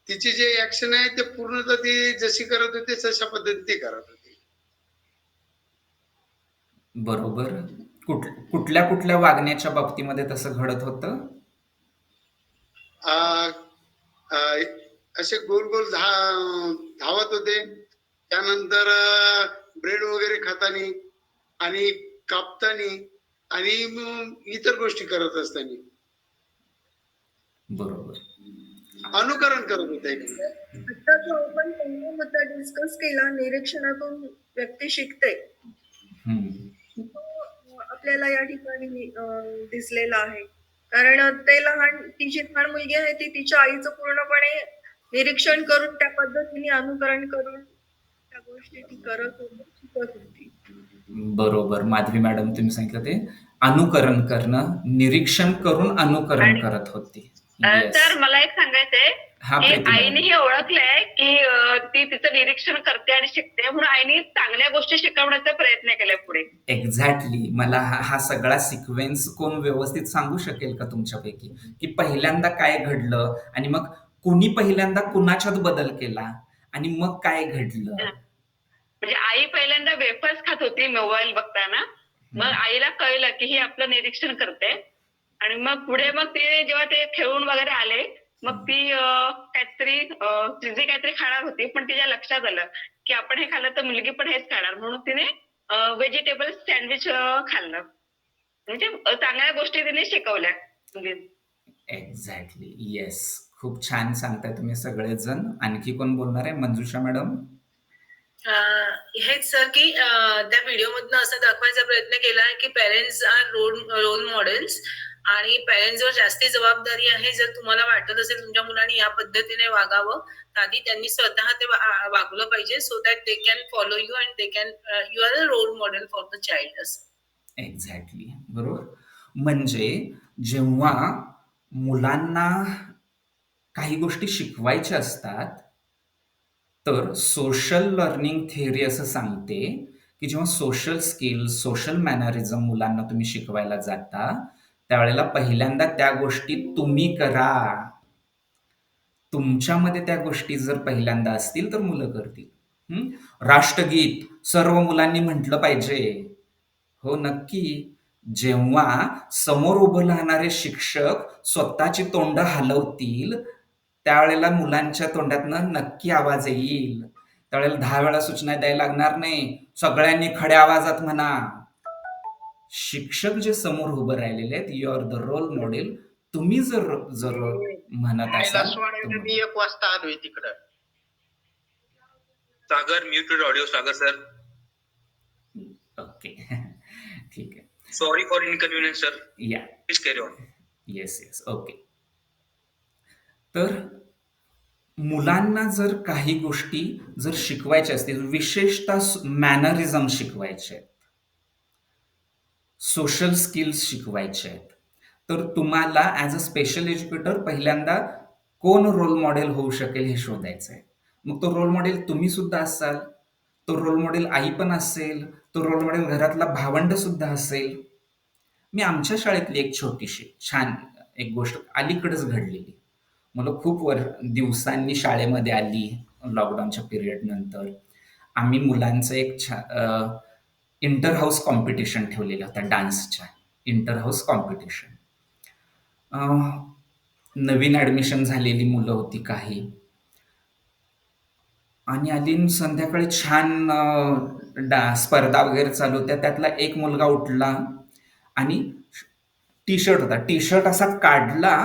Speaker 5: तिची जे ऍक्शन आहे ते पूर्णतः ती जशी करत होती तशा पद्धतीने ती करत होती.
Speaker 2: बरोबर. कुठल्या वागण्याच्या बाबतीमध्ये तसं घडत होतं?
Speaker 5: आ, आ, असे गोल गोल धावत होते. त्यानंतर ब्रेड वगैरे खातानी आणि कापतानी आणि इतर गोष्टी करत असताना
Speaker 2: बरोबर.
Speaker 5: अनुकरण करत होते.
Speaker 6: आता जो आपण पहिला मुद्दा डिस्कस केला, निरीक्षणातून व्यक्ती शिकते, तो आपल्याला या ठिकाणी दिसलेला आहे. कारण ते ती जी लहान मुलगी आहे ती तिच्या आईचं पूर्णपणे निरीक्षण करून त्या पद्धतीने अनुकरण करून त्या गोष्टी ती करत होती, शिकत होती.
Speaker 2: बरोबर. माधवी मॅडम, तुम्ही सांगितलं ते अनुकरण करणं, निरीक्षण करून अनुकरण करत होती.
Speaker 7: तर मला एक सांगायचंय
Speaker 2: हा,
Speaker 7: की
Speaker 2: प्रीती
Speaker 7: आईने
Speaker 2: मॅडम.
Speaker 7: हे ओळखलंय की ती तिचं निरीक्षण करते आणि शिकते, म्हणून आईने चांगल्या गोष्टी शिकवण्याचा प्रयत्न केलाय पुढे.
Speaker 2: एक्झॅक्टली. मला हा सगळा सिक्वेन्स कोण व्यवस्थित सांगू शकेल का तुमच्यापैकी, की पहिल्यांदा काय घडलं आणि मग कुणी पहिल्यांदा कुणाच्यात बदल केला आणि मग काय घडलं?
Speaker 7: म्हणजे आई पहिल्यांदा वेफर्स खात होती मोबाईल बघताना, मग आईला कळलं की ही आपलं निरीक्षण करते आणि मग पुढे मग ते जेव्हा ते खेळून वगैरे आले, मग ती काहीतरी खाणार होती, पण तिच्या लक्षात आलं की आपण हे खाल्लं तर मुलगी पण हेच खाणार, म्हणून तिने व्हेजिटेबल सँडविच खाल्लं. म्हणजे चांगल्या गोष्टी तिने शिकवल्या.
Speaker 2: एक्झॅक्टली. येस. खूप छान सांगताय तुम्ही सगळेजण. आणखी कोण बोलणार आहे? मंजुषा मॅडम.
Speaker 3: हेच सर की त्या व्हिडिओमधनं असं दाखवायचा प्रयत्न केला आहे की पेरेंट्स आर रोल मॉडेल्स आणि पेरेंट्सवर जास्ती जबाबदारी आहे. जर तुम्हाला वाटत असेल तुमच्या मुलांनी या पद्धतीने वागावं, तर आधी त्यांनी स्वतः ते वागलं पाहिजे, so that they can follow you and they can you are a role model for the child.
Speaker 2: Exactly. बरोबर. म्हणजे जेव्हा मुलांना काही गोष्टी शिकवायच्या असतात, तर सोशल लर्निंग थिअरी असं सांगते की जेव्हा सोशल स्किल्स, सोशल मॅनरिझम मुलांना तुम्ही शिकवायला जाता, त्यावेळेला पहिल्यांदा त्या गोष्टी तुम्ही करा. तुमच्यामध्ये त्या गोष्टी जर पहिल्यांदा असतील तर मुलं करतील. राष्ट्रगीत सर्व मुलांनी म्हटलं पाहिजे. हो, नक्की. जेव्हा समोर उभं राहणारे शिक्षक स्वतःची तोंड हलवतील, त्यावेळेला मुलांच्या तोंडातनं नक्की आवाज येईल. त्यावेळेला 10 वेळा सूचना द्यायला लागणार नाही. सगळ्यांनी खड्या आवाजात म्हणा. शिक्षक जे समोर उभं राहिलेले आहेत, you are the role model. तुम्ही जर म्हणत असाल.
Speaker 5: मी 1 वाजता आलोय तिकडं.
Speaker 8: Sagar muted audio. Sagar sir.
Speaker 2: Okay. ठीक आहे.
Speaker 8: Sorry for inconvenience sir.
Speaker 2: या.
Speaker 8: Please carry on.
Speaker 2: Yes. Okay. तर मुलांना जर काही गोष्टी जर शिकवायच्या असतील, विशेषतः मॅनरिझम शिकवायचे आहेत, सोशल स्किल्स शिकवायचे आहेत, तर तुम्हाला ॲज अ स्पेशल एज्युकेटर पहिल्यांदा कोण रोल मॉडेल होऊ शकेल हे शोधायचं आहे. मग तो रोल मॉडेल तुम्ही सुद्धा असाल, तो रोल मॉडेल आई पण असेल, तो रोल मॉडेल घरातला भावंड सुद्धा असेल. मी आमच्या शाळेतली एक छोटीशी छान एक गोष्ट अलीकडेच घडलेली. मुलं खूप दिवसांनी शाळेमध्ये आली लॉकडाऊनच्या पिरियड नंतर. आम्ही मुलांचं एक इंटर हाऊस कॉम्पिटिशन ठेवलेलं होतं, डान्सच्या इंटर हाऊस कॉम्पिटिशन. नवीन ॲडमिशन झालेली मुलं होती काही. आणि आली न संध्याकाळी छान स्पर्धा वगैरे चालू होत्या. त्यातला एक मुलगा उठला आणि टी शर्ट होता. टी शर्ट असा काढला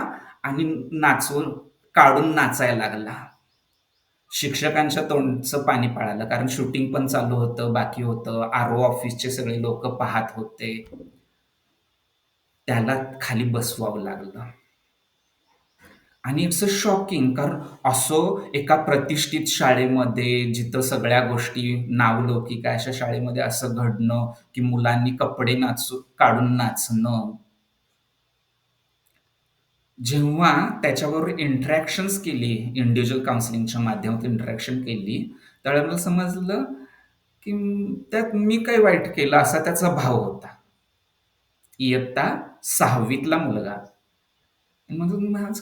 Speaker 2: आणि काढून नाचायला लागला. शिक्षकांच्या तोंडचं पाणी पळालं, कारण शूटिंग पण चालू होतं, बाकी होतं. आरओ ऑफिसचे सगळे लोक पाहत होते. त्याला खाली बसवावं लागलं. आणि इट्स अ शॉकिंग, कारण असं एका प्रतिष्ठित शाळेमध्ये, जिथं सगळ्या गोष्टी नावलौकिक आहे, अशा शाळेमध्ये असं घडणं, की मुलांनी कपडे काढून नाचणं. जेव्हा त्याच्याबरोबर इंटरॅक्शन्स केली, इंडिव्हिज्युअल काउन्सिलिंगच्या माध्यमातून इंटरॅक्शन केली, त्यावेळेला मला समजलं की त्यात मी काय वाईट केलं, असा त्याचा भाव होता. इयत्ता 6वीतला मुलगा. म्हणून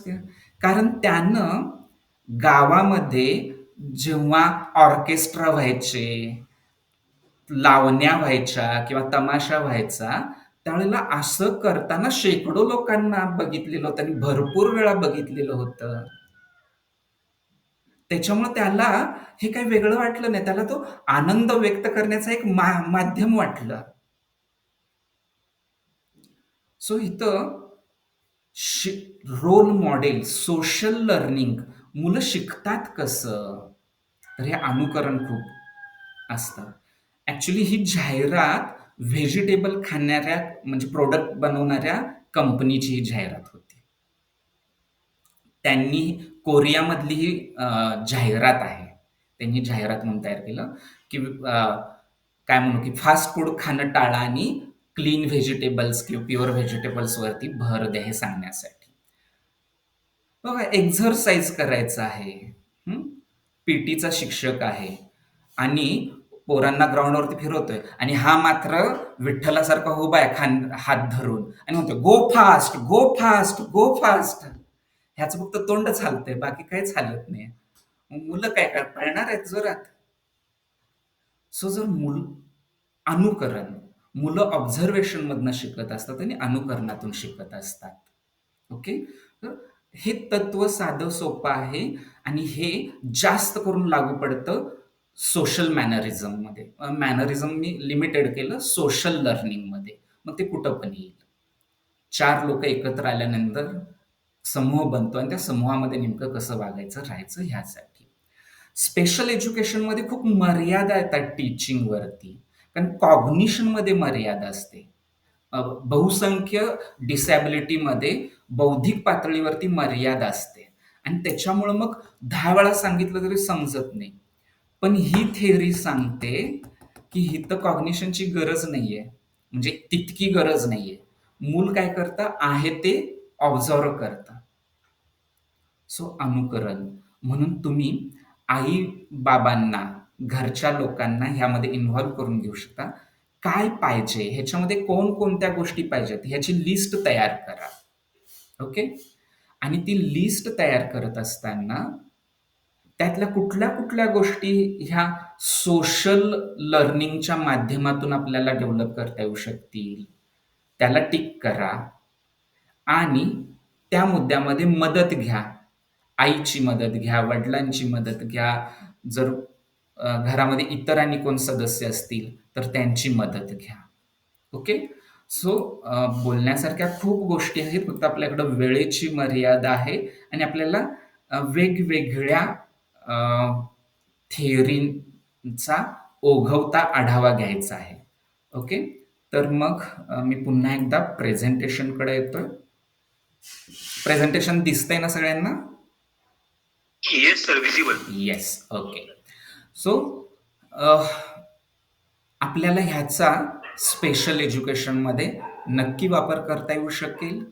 Speaker 2: कारण त्यानं गावामध्ये जेव्हा ऑर्केस्ट्रा व्हायचे, लावण्या व्हायच्या किंवा तमाशा व्हायचा, त्यावेळेला असं करताना शेकडो लोकांना बघितलेलं होतं आणि भरपूर वेळा बघितलेलं होतं. त्याच्यामुळे त्याला हे काही वेगळं वाटलं नाही. त्याला तो आनंद व्यक्त करण्याचा एक माध्यम वाटलं. सो इथं रोल मॉडेल, सोशल लर्निंग, मुलं शिकतात कसं, तर हे अनुकरण खूप असतं. ऍक्च्युली ही जाहिरात व्हेजिटेबल खाणाऱ्या, म्हणजे प्रोडक्ट बनवणाऱ्या कंपनीची ही जाहिरात होती. त्यांनी कोरियामधली ही जाहिरात आहे. त्यांनी जाहिरात म्हणून तयार केलं की काय म्हणू की फास्ट फूड खाणं टाळा आणि क्लीन व्हेजिटेबल्स किंवा प्युअर व्हेजिटेबल्सवरती भर द्या, हे सांगण्यासाठी. बघा, एक्झरसाइज करायचं आहे, पीटीचा शिक्षक आहे आणि पोरांना ग्राउंडवरती फिरवतोय आणि हा मात्र विठ्ठलासारखा उभा आहे हात धरून आणि म्हणतोय गो फास्ट, गो फास्ट, गो फास्ट. ह्याचं फक्त तोंडच हालतंय, बाकी काहीच हालत नाही. मुलं काय पळणार आहेत जोरात. सो जर अनुकरण, मुलं ऑब्झर्वेशन मधनं शिकत असतात आणि अनुकरणातून शिकत असतात. ओके, तर हे तत्व साधं सोपं आहे आणि हे जास्त करून लागू पडतं सोशल मॅनरिझम मध्ये. मॅनरिझम मी लिमिटेड केलं, सोशल लर्निंग मध्ये. मग ते कुठं पण येईल. 4 लोक एकत्र आल्यानंतर समूह बनतो आणि त्या समूहामध्ये नेमकं कसं वागायचं, राहायचं, ह्यासाठी. स्पेशल एज्युकेशन मध्ये खूप मर्यादा येतात टीचिंग वरती, कारण कॉग्निशन मध्ये मर्यादा असते. बहुसंख्य डिसॅबिलिटीमध्ये बौद्धिक पातळीवरती मर्यादा असते आणि त्याच्यामुळं मग 10 वेळा सांगितलं तरी समजत नाही. पण ही थेअरी सांगते की हिथं कॉग्निशनची गरज नाहीये, म्हणजे तितकी गरज नाहीये. मूल काय करतं आहे ते ऑब्झर्व करतं. सो अनुकरण म्हणून तुम्ही आई बाबांना, घरच्या लोकांना ह्यामध्ये इन्व्हॉल्व करून घेऊ शकता. काय पाहिजे, ह्याच्यामध्ये कोणकोणत्या गोष्टी पाहिजेत, ह्याची लिस्ट तयार करा. ओके, आणि ती लिस्ट तयार करत असताना त्यातल्या कुठल्या कुठल्या गोष्टी ह्या सोशल लर्निंगच्या माध्यमातून आपल्याला डेव्हलप करता येऊ शकतील, त्याला टिक करा आणि त्या मुद्द्यामध्ये मदत घ्या. आईची मदत घ्या, वडिलांची मदत घ्या. जर घरामध्ये इतर आणि कोण सदस्य असतील तर त्यांची मदत घ्या. ओके, सो बोलण्यासारख्या खूप गोष्टी आहेत, फक्त आपल्याकडं वेळेची मर्यादा आहे आणि आपल्याला वेगवेगळ्या थिअरीचा ओघवता आढावा घ्यायचा आहे. ओके, तर मग मी पुन्हा एकदा प्रेझेंटेशनकडे येतोय. प्रेझेंटेशन दिसतंय ना सगळ्यांना?
Speaker 8: Yes sir, visible.
Speaker 2: Yes, okay. So आपल्याला ह्याचा स्पेशल एज्युकेशनमध्ये नक्की वापर करता येऊ शकेल.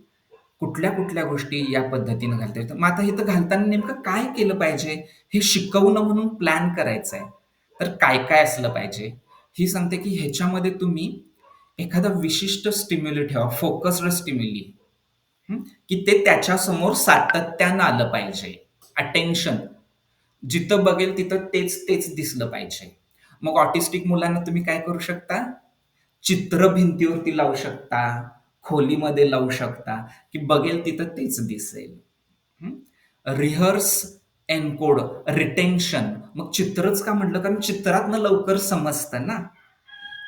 Speaker 2: कुठल्या कुठल्या गोष्टी या पद्धतीनं घालता येतं. मग आता इथं घालताना नेमकं काय केलं पाहिजे, हे शिकवणं म्हणून प्लॅन करायचं आहे. तर काय काय असलं पाहिजे, ही सांगते की ह्याच्यामध्ये तुम्ही एखादा विशिष्ट स्टिम्युली ठेवा, फोकस्ड स्टिम्युली, की ते त्याच्यासमोर सातत्यानं आलं पाहिजे. अटेन्शन, जिथं बघेल तिथं तेच तेच दिसलं पाहिजे. मग ऑटिस्टिक मुलांना तुम्ही काय करू शकता, चित्र भिंतीवरती लावू शकता, खोलीमध्ये लावू शकता, की बघेल तिथं तेच दिसेल. Rehearse encode, retention. मग चित्रच का म्हटलं? कारण चित्रातनं लवकर समजतं ना,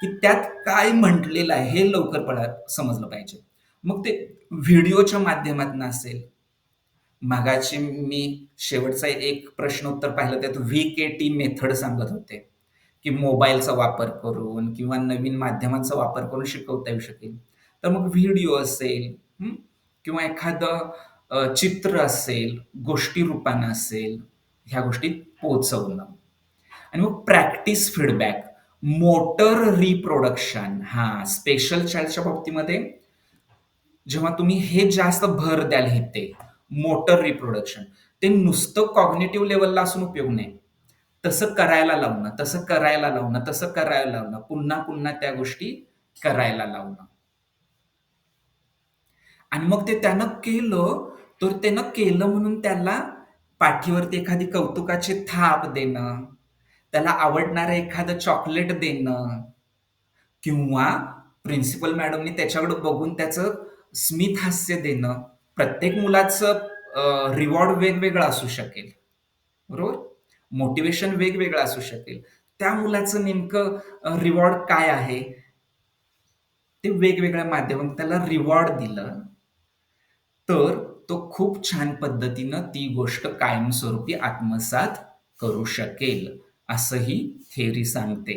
Speaker 2: की त्यात काय म्हटलेलं आहे हे लवकर समजलं पाहिजे. मग ते व्हिडिओच्या माध्यमातून असेल. मगाशी मी शेवटचा एक प्रश्नोत्तर पाहिलं त्यात VKT मेथड सांगत होते, की मोबाईलचा वापर करून किंवा नवीन माध्यमांचा वापर करून शिकवता येऊ शकेल. तर मग व्हिडिओ असेल, किंवा एखादं चित्र असेल, गोष्टी रूपानं असेल, ह्या गोष्टी पोहोचवणं. आणि मग practice feedback, motor reproduction. Special चाइल्डच्या बाबतीमध्ये जेव्हा तुम्ही हे जास्त भर द्याल इथे, मोटर रिप्रोडक्शन, ते नुसतं कॉग्निटिव्ह लेवलला असून उपयोग नाही. तसं करायला लावणं, तसं करायला लावणं, तसं करायला लावणं, पुन्हा पुन्हा त्या गोष्टी करायला लावणं. आणि मग ते त्यानं केलं, तर त्यानं केलं म्हणून त्याला पाठीवरती एखादी कौतुकाची थाप देणं, त्याला आवडणारं एखादं चॉकलेट देणं, किंवा प्रिन्सिपल मॅडमनी त्याच्याकडे बघून त्याचं स्मित हास्य देणं. प्रत्येक मुलाचं रिवॉर्ड वेगवेगळं असू शकेल, बरोबर? मोटिवेशन वेगवेगळं असू शकेल. त्या मुलाचं नेमकं रिवॉर्ड काय आहे ते वेगवेगळ्या माध्यमातून त्याला रिवॉर्ड दिलं, तर तो खूप छान पद्धतीनं ती गोष्ट कायमस्वरूपी आत्मसात करू शकेल, असंही थेअरी सांगते.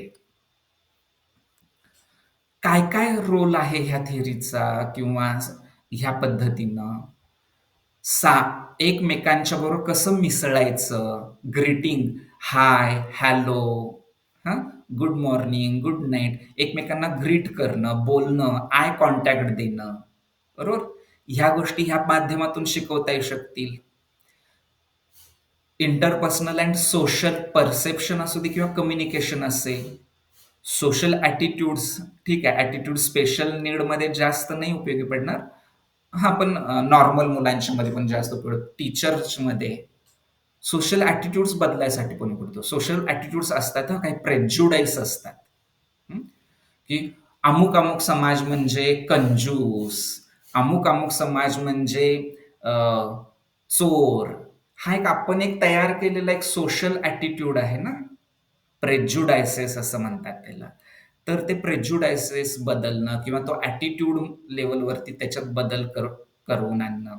Speaker 2: काय काय रोल आहे ह्या थेअरीचा किंवा ह्या पद्धतीनं एकमेकांच्या बरोबर कसं मिसळायचं, greeting, hi, hello, good morning, good night, एकमेकांना ग्रीट करणं, बोलणं, आय कॉन्टॅक्ट देणं, बरोबर? ह्या गोष्टी ह्या माध्यमातून शिकवता येऊ शकतील. इंटरपर्सनल अँड सोशल परसेप्शन असू दे किंवा कम्युनिकेशन असेल. सोशल ॲटिट्यूड्स, ठीक आहे, ॲटिट्यूड स्पेशल नीडमध्ये जास्त नाही उपयोगी पडणार. पण नॉर्मल मुलांच्या मध्ये पण जास्त उपयोग. टीचर्समध्ये सोशल ॲटिट्यूड्स बदलायसाठी पण पडतो. सोशल ॲटिट्यूड्स असतात, काही प्रेज्युडाईस असतात, की अमुक अमुक समाज म्हणजे कंजूस, अमुक अमुक समाज म्हणजे चोर. एक आपण तयार केलेला एक सोशल ॲटिट्यूड आहे ना, प्रेज्युडायसेस असं म्हणतात त्याला. तर ते प्रेज्युडायसेस बदलणं किंवा तो ॲटिट्यूड लेवलवरती त्याच्यात बदल करून आणणं.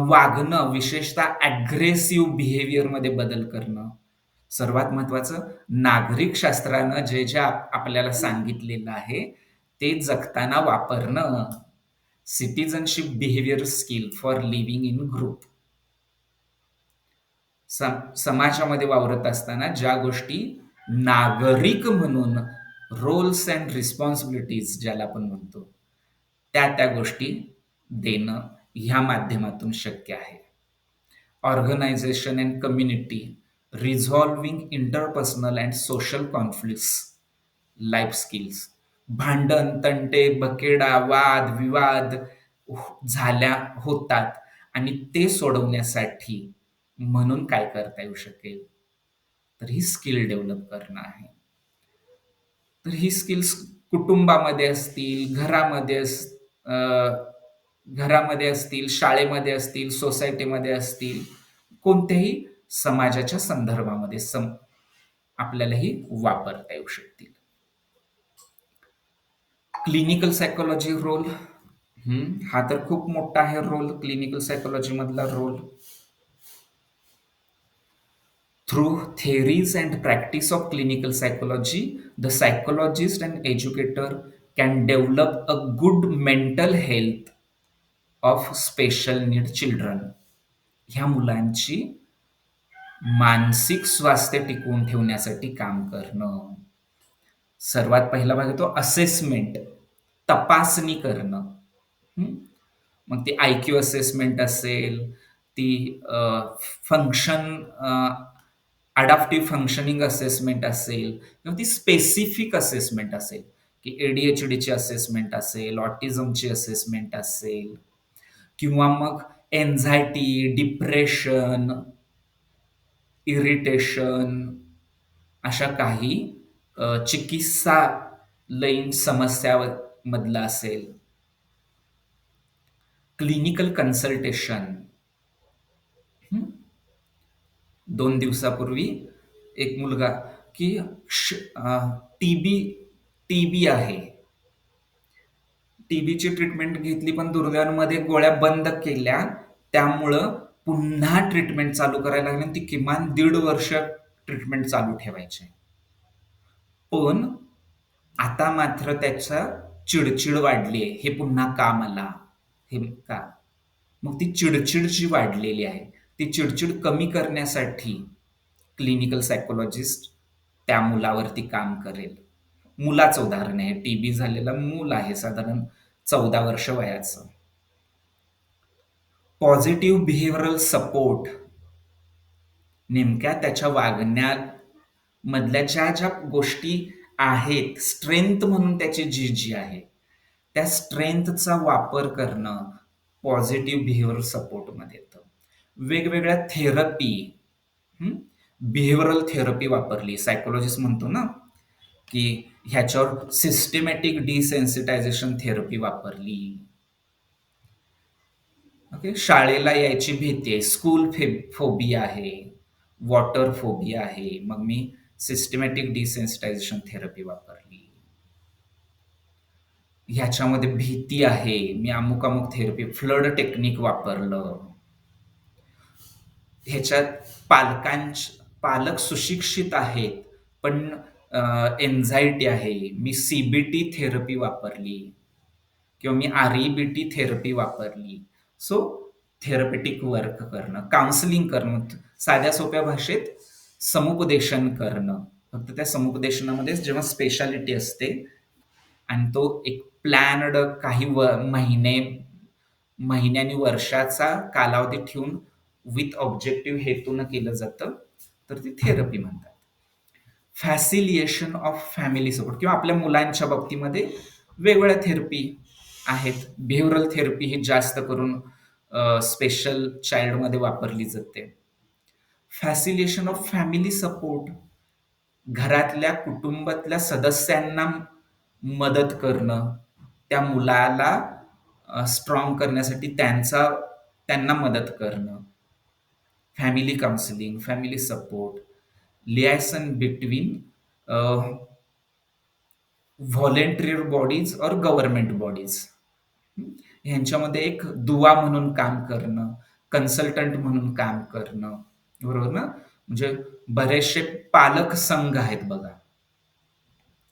Speaker 2: वागणं, विशेषतः ॲग्रेसिव्ह बिहेवियरमध्ये बदल करणं. सर्वात महत्वाचं, नागरिक शास्त्रानं जे जे आपल्याला सांगितलेलं आहे ते जगताना वापरणं. Citizenship behaviour skill for living in group. समाजामध्ये वावरत असताना ज्या गोष्टी नागरिक म्हणून रोल्स अँड रिस्पॉन्सिबिलिटीज ज्याला आपण म्हणतो, त्या गोष्टी देणं ह्या माध्यमातून शक्य आहे. Organisation and community, resolving interpersonal and social conflicts, life skills. भांडण, तंटे, बकेडा, वाद विवाद होतात आणि ते सोडवण्यासाठी म्हणून काय करता येऊ शकेल, तर ही स्किल डेव्हलप करणं आहे. तर ही स्किल्स कुटुंबामध्ये असतील, घरामध्ये असतील, शाळेमध्ये असतील, सोसायटीमध्ये असतील, कोणत्याही समाजाच्या संदर्भामध्ये आपल्यालाही वापरता येऊ शकतील. क्लिनिकल सायकोलॉजी रोल, हा तर खूप मोठा आहे रोल, क्लिनिकल सायकोलॉजी मधला role. Through theories and practice of clinical psychology, the psychologist and educator can develop a good mental health of special need children. ह्या मुलांची मानसिक स्वास्थ्य टिकवून ठेवण्यासाठी काम करणं. सर्वात पहिला भाग येतो असेसमेंट, तपासणी करणं. मग ती IQ असेसमेंट असेल, ती अडॅप्टिव्ह फंक्शनिंग असेसमेंट असेल, किंवा ती स्पेसिफिक असेसमेंट असेल, की ADHDची असेसमेंट असेल, ऑटिझमची असेसमेंट असेल, किंवा मग एन्झायटी, डिप्रेशन, इरिटेशन, अशा काही चिकित्सालयीन समस्यामधलं असेल. क्लिनिकल कन्सल्टेशन, हं? 2 दिवसापूर्वी एक मुलगा की टीबी टीबी आहे. टीबीची ट्रीटमेंट घेतली पण दुर्दैवामध्ये गोळ्या बंद केल्या. त्यामुळं पुन्हा ट्रीटमेंट चालू करायला लागली आणि ती किमान 1.5 वर्ष ट्रीटमेंट चालू ठेवायची. पण आता मात्र त्याचा चिडचिड वाढली आहे. हे पुन्हा का मला? हे का? मग ती चिडचिड जी वाढलेली आहे, ती चिडचिड कमी करण्यासाठी क्लिनिकल सायकोलॉजिस्ट त्या मुलावरती काम करेल. मुलाचं उदाहरण आहे. टीबी झालेलं मूल आहे साधारण 14 वर्ष वयाचं. पॉझिटिव्ह बिहेव्हिअरल सपोर्ट नेमक्या त्याच्या वागण्यामधल्या ज्या गोष्टी आहेत, स्ट्रेंथ म्हणून त्याची जी आहे, त्या स्ट्रेंथचा वापर करणं पॉझिटिव्ह बिहेव्हिअरल सपोर्टमध्ये येतं. वेगवेगळ्या थेरपी, बिहेव्हिअरल थेरपी वापरली. सायकोलॉजिस्ट म्हणतो ना की ह्याच्यावर सिस्टमॅटिक डिसेन्सिटायझेशन थेरपी वापरली. ओके, शाळेला यायची भीती आहे, स्कूल फोबिया आहे, वॉटर फोबिया आहे, मग मी सिस्टमॅटिक डिसेन्सिटायझेशन थेरपी वापरली. ह्याच्यामध्ये भीती आहे, मी अमुक अमुक थेरपी फ्लड टेक्निक वापरलं. ह्याच्यात पालक सुशिक्षित आहेत पण एन्झायटी आहे, मी सीबीटी थेरपी वापरली किंवा मी REBT थेरपी वापरली. सो थेरपेटिक वर्क करणं, काउन्सिलिंग करणं, साध्या सोप्या भाषेत समुपदेशन करणं. फक्त त्या समुपदेशनामध्ये जेव्हा स्पेशालिटी असते आणि तो एक प्लॅन्ड काही महिन्यांनी वर्षाचा कालावधी ठेवून विथ ऑब्जेक्टिव्ह हेतून केलं जातं, तर ती थेरपी म्हणतात. फॅसिलिएशन ऑफ फॅमिली सपोर्ट किंवा आपल्या मुलांच्या बाबतीमध्ये वेगवेगळ्या थेरपी आहेत. बिहेव्हिअरल थेरपी ही जास्त करून स्पेशल चाइल्डमध्ये वापरली जाते. फॅसिलिएशन ऑफ फॅमिली सपोर्ट, घरातल्या कुटुंबातल्या सदस्यांना मदत करणं, त्या मुलाला स्ट्रॉंग करण्यासाठी त्यांना मदत करणं. Family counselling, family support, liaison between volunteer bodies और गव्हर्नमेंट बॉडीज, ह्यांच्यामध्ये एक दुवा म्हणून काम करणं, कन्सल्टंट म्हणून काम करणं, बरोबर ना? म्हणजे बरेचसे पालक संघ आहेत बघा.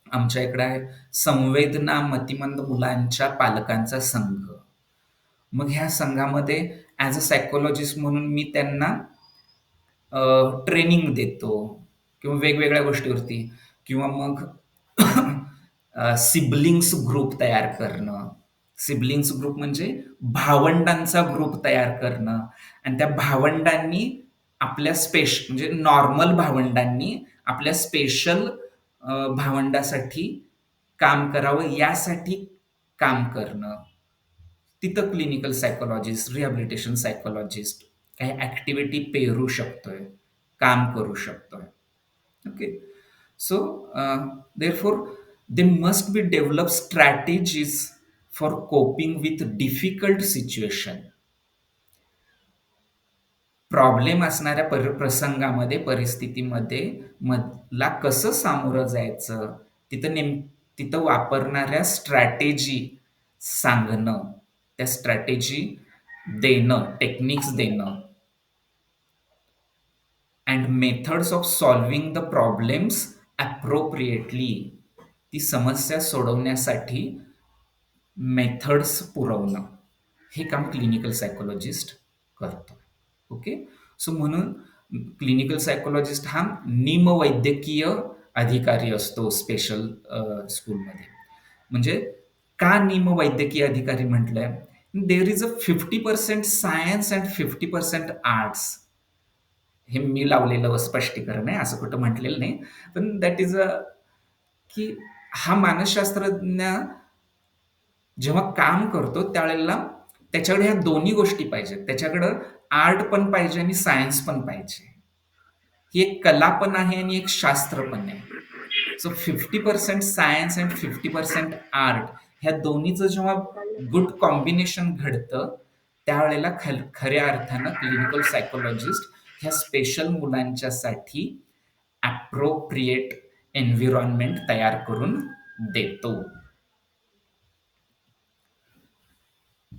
Speaker 2: आमच्या इकडे आहे संवेदना मतिमंद मुलांच्या पालकांचा संघ. मग ह्या संघामध्ये ॲज अ सायकोलॉजिस्ट म्हणून मी त्यांना ट्रेनिंग देतो किंवा वेगवेगळ्या गोष्टीवरती, किंवा मग सिबलिंग्स ग्रुप तयार करणं. सिबलिंग्स ग्रुप म्हणजे भावंडांचा ग्रुप तयार करणं आणि त्या भावंडांनी आपल्या म्हणजे नॉर्मल भावंडांनी आपल्या स्पेशल भावंडासाठी काम करावं, यासाठी काम करणं. तिथं क्लिनिकल सायकोलॉजिस्ट, रिहॅबिलिटेशन सायकोलॉजिस्ट काही ॲक्टिव्हिटी पेरू शकतोय, काम करू शकतोय. Okay, so therefore they must be develop strategies for coping with difficult situation. Problem असणाऱ्या प्रसंगामध्ये, परिस्थितीमध्ये मला कसं सामोरं जायचं, तिथं वापरणाऱ्या स्ट्रॅटेजी सांगणं, त्या स्ट्रॅटेजी देणं, टेक्निक्स देणं, and methods of solving the problems appropriately. ती समस्या सोडवण्यासाठी मेथड्स पुरवणं, हे काम क्लिनिकल सायकोलॉजिस्ट करतो. ओके, सो म्हणून क्लिनिकल सायकोलॉजिस्ट हा निमवैद्यकीय अधिकारी असतो स्पेशल स्कूलमध्ये. म्हणजे का निमवैद्यकीय अधिकारी म्हटलंय? There is a 50% science and 50% arts. हे मी लावलेलं स्पष्टीकरण आहे, असं कुठं म्हटलेलं नाही, पण दॅट इज की हा मानसशास्त्रज्ञ जेव्हा काम करतो त्यावेळेला त्याच्याकडे ह्या दोन्ही गोष्टी पाहिजेत. त्याच्याकडं आर्ट पण पाहिजे आणि सायन्स पण पाहिजे. ही एक कला पण आहे आणि एक शास्त्र पण आहे. सो 50% सायन्स अँड 50% आर्ट, ह्या दोन्हीचं जेव्हा गुड कॉम्बिनेशन घडतं त्यावेळेला खऱ्या अर्थानं क्लिनिकल सायकोलॉजिस्ट ह्या स्पेशल मुलांच्यासाठी ॲप्रोप्रिएट एन्व्हिरॉन्मेंट तयार करून देतो.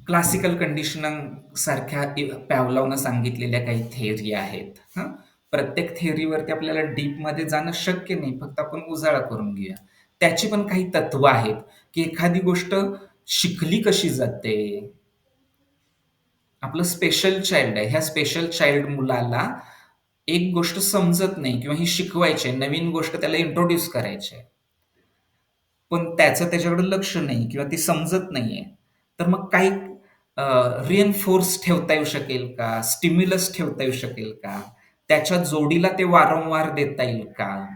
Speaker 2: क्लासिकल कंडिशनिंग सारख्या पॅवलॉवनं सांगितलेल्या काही थिअरी आहेत. प्रत्येक थिअरीवरती आपल्याला डीपमध्ये जाणं शक्य नाही, फक्त आपण उजाळा करून घेऊया. त्याची पण काही तत्व आहेत की एखादी गोष्ट शिकली कशी जाते. आपलं स्पेशल चाइल्ड आहे, ह्या स्पेशल चाइल्ड मुलाला एक गोष्ट समजत नाही किंवा ही शिकवायची आहे, नवीन गोष्ट त्याला इंट्रोड्यूस करायची आहे, पण त्याच्याकडे लक्ष नाही किंवा ती समजत नाहीये, तर मग काही रिएन्फोर्स ठेवता येऊ शकेल का, स्टिम्युलस ठेवता येऊ शकेल का, त्याच्या जोडीला ते वारंवार देता येईल का.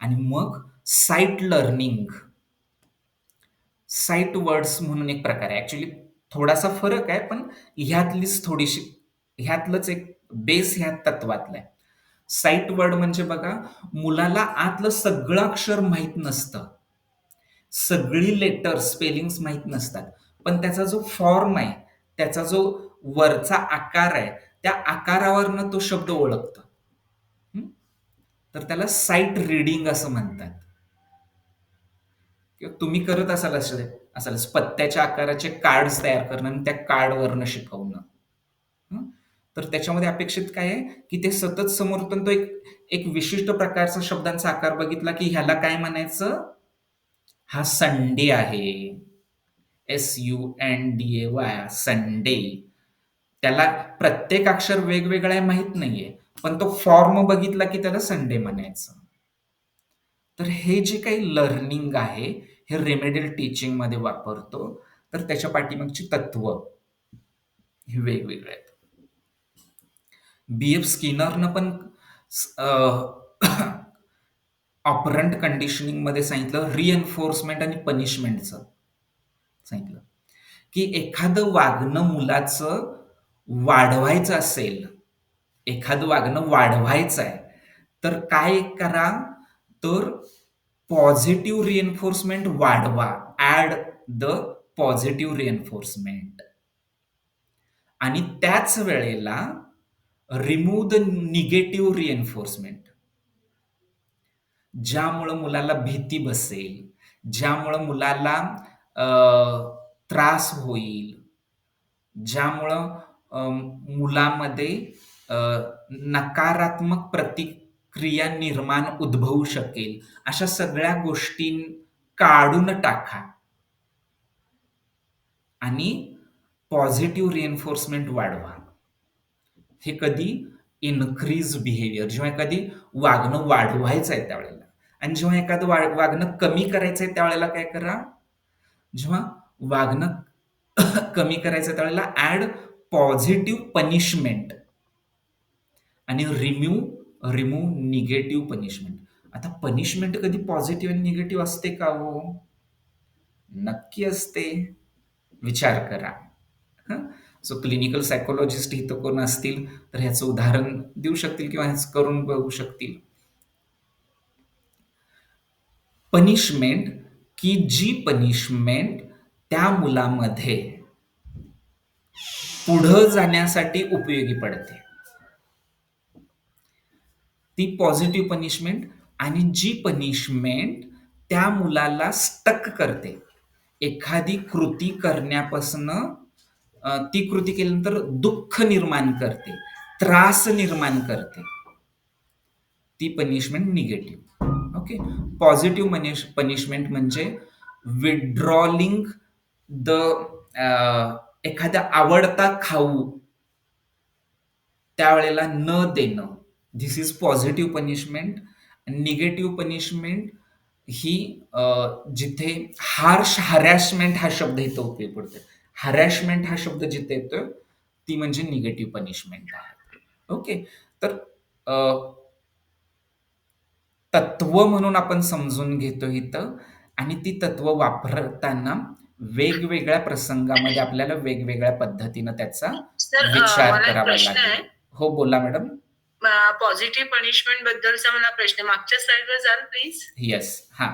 Speaker 2: आणि मग साईट लर्निंग, साईट वर्ड्स म्हणून एक प्रकार आहे. ऍक्च्युली थोडासा फरक आहे, पण ह्यातलंच एक बेस ह्या तत्वातला आहे. साईट वर्ड म्हणजे बघा, मुलाला आतलं सगळं अक्षर माहीत नसतं, सगळी लेटर स्पेलिंग्स माहीत नसतात, पण त्याचा जो फॉर्म आहे, त्याचा जो वरचा आकार आहे, त्या आकारावरनं तो शब्द ओळखतो. तर त्याला साईट रीडिंग असं म्हणतात. किंवा तुम्ही करत असाल पत्त्याच्या आकाराचे कार्ड्स तयार करणं आणि त्या कार्डवरनं शिकवणं. तर त्याच्यामध्ये अपेक्षित काय आहे की ते सतत समोरून तो एक विशिष्ट प्रकारचा शब्दांचा आकार बघितला की ह्याला काय म्हणायचं, हा संडे आहे, SUNDAY, संडे. त्याला प्रत्येक अक्षर वेगवेगळं आहे माहित नाहीये, पण तो फॉर्म बघितला की त्याला संडे म्हणायचं. तर हे जे काही लर्निंग आहे हे रेमेडियल टीचिंग मध्ये वापरतो. तर त्याच्या पाठीमागची तत्व हे वेगवेगळे आहेत. BF स्किनरनं पण ऑपरंट कंडिशनिंग मध्ये सांगितलं, रिएन्फोर्समेंट आणि पनिशमेंटचं सांगितलं की एखादं वागणं मुलाचं वाढवायचं असेल, एखादं वागणं वाढवायचं आहे, तर काय करा, तर पॉझिटिव्ह रिएन्फोर्समेंट वाढवा, ऍड द पॉझिटिव्ह रिएन्फोर्समेंट, आणि त्याच वेळेला रिमूव्ह द निगेटिव्ह रिएन्फोर्समेंट. ज्यामुळं मुलाला भीती बसेल, ज्यामुळं मुलाला त्रास होईल, ज्यामुळं मुलामध्ये नकारात्मक प्रतिक्रिया निर्माण उद्भवू शकेल, अशा सगळ्या गोष्टी काढून टाका आणि पॉझिटिव्ह रिएन्फोर्समेंट वाढवा. हे कधी इन्क्रीज बिहेवियर, जेव्हा एखादी वागणं वाढवायचं आहे त्यावेळेला, आणि जेव्हा एखादं वागणं कमी करायचं आहे त्यावेळेला काय करा, जेव्हा वागणं कमी करायचं त्यावेळेला ऍड पॉझिटिव्ह पनिशमेंट आणि रिमूव्ह निगेटिव्ह पनिशमेंट. आता पनिशमेंट कधी पॉझिटिव्ह आणि निगेटिव्ह असते का हो? नक्की असते, विचार करा. सो क्लिनिकल सायकोलॉजिस्ट इथं कोण असतील तर ह्याचं उदाहरण देऊ शकतील किंवा ह्याच करून बघू शकतील. पनिशमेंट की जी पनिशमेंट त्या मुलामध्ये पुढं जाण्यासाठी उपयोगी पडते, ती पॉझिटिव्ह पनिशमेंट, आणि जी पनिशमेंट त्या मुलाला स्टक करते, एखादी कृती करण्यापासून ती कृती केल्यानंतर दुःख निर्माण करते, त्रास निर्माण करते, ती punishment negative. Okay. Positive punishment म्हणजे विड्रॉलिंग द एखादा आवडता खाऊ त्यावेळेला न देणं, this is positive punishment. Negative punishment ही जिथे हॅरॅशमेंट हा शब्द इथं उपयोग पडतो, हॅरॅशमेंट हा शब्द जिथे येतो ती म्हणजे निगेटिव्ह पनिशमेंट आहे. ओके. तर तत्व म्हणून आपण समजून घेतो इथं, आणि ती तत्व वापरताना वेगवेगळ्या प्रसंगामध्ये आपल्याला वेगवेगळ्या पद्धतीनं त्याचा विचार
Speaker 3: मला एक
Speaker 2: करावा
Speaker 3: प्रश्न
Speaker 2: लागेल.
Speaker 3: आहे.
Speaker 2: हो, बोला मॅडम.
Speaker 3: पॉझिटिव्ह पनिशमेंट बद्दलचा मला प्रश्न, मागच्या स्लाइडवर जाल प्लीज.
Speaker 2: येस. हा,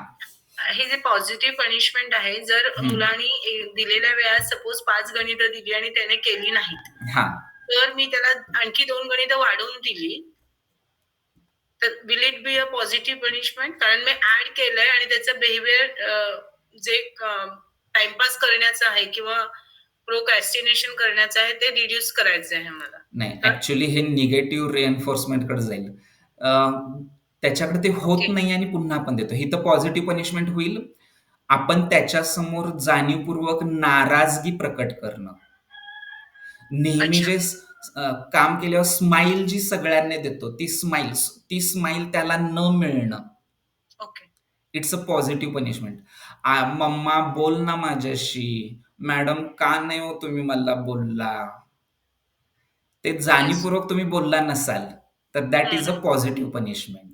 Speaker 3: हे जे पॉझिटिव्ह पनिशमेंट आहे, जर मुलांनी दिलेल्या वेळात सपोज 5 गणितं दिली आणि त्याने केली नाहीत,
Speaker 2: हा
Speaker 3: तर मी त्याला आणखी 2 गणितं वाढवून दिली, तर will it be a positive punishment? कारण मी ऍड केलंय आणि त्याचं बिहेवियर जे टाइमपास करण्याचं आहे किंवा प्रोक्रॅस्टिनेशन करण्याचं आहे ते रिड्यूस करायचं आहे मला.
Speaker 2: नाही, ऍक्च्युली हे निगेटिव्ह रिएन्फोर्समेंट कडे जाईल. त्याच्याकडे ते होत
Speaker 3: Okay.
Speaker 2: नाही आणि पुन्हा आपण देतो. ही तर पॉझिटिव्ह पनिशमेंट होईल. आपण त्याच्यासमोर जाणीवपूर्वक नाराजगी प्रकट करणं, नेहमी
Speaker 3: अच्छा.
Speaker 2: जे काम केल्यावर स्माईल जी सगळ्यांना देतो, ती स्माईल त्याला न मिळणं,
Speaker 3: okay.
Speaker 2: It's a positive punishment. मम्मा बोल ना माझ्याशी, मॅडम का नाही हो तुम्ही मला बोलला, ते जाणीवपूर्वक तुम्ही बोलला नसाल तर that is a positive punishment.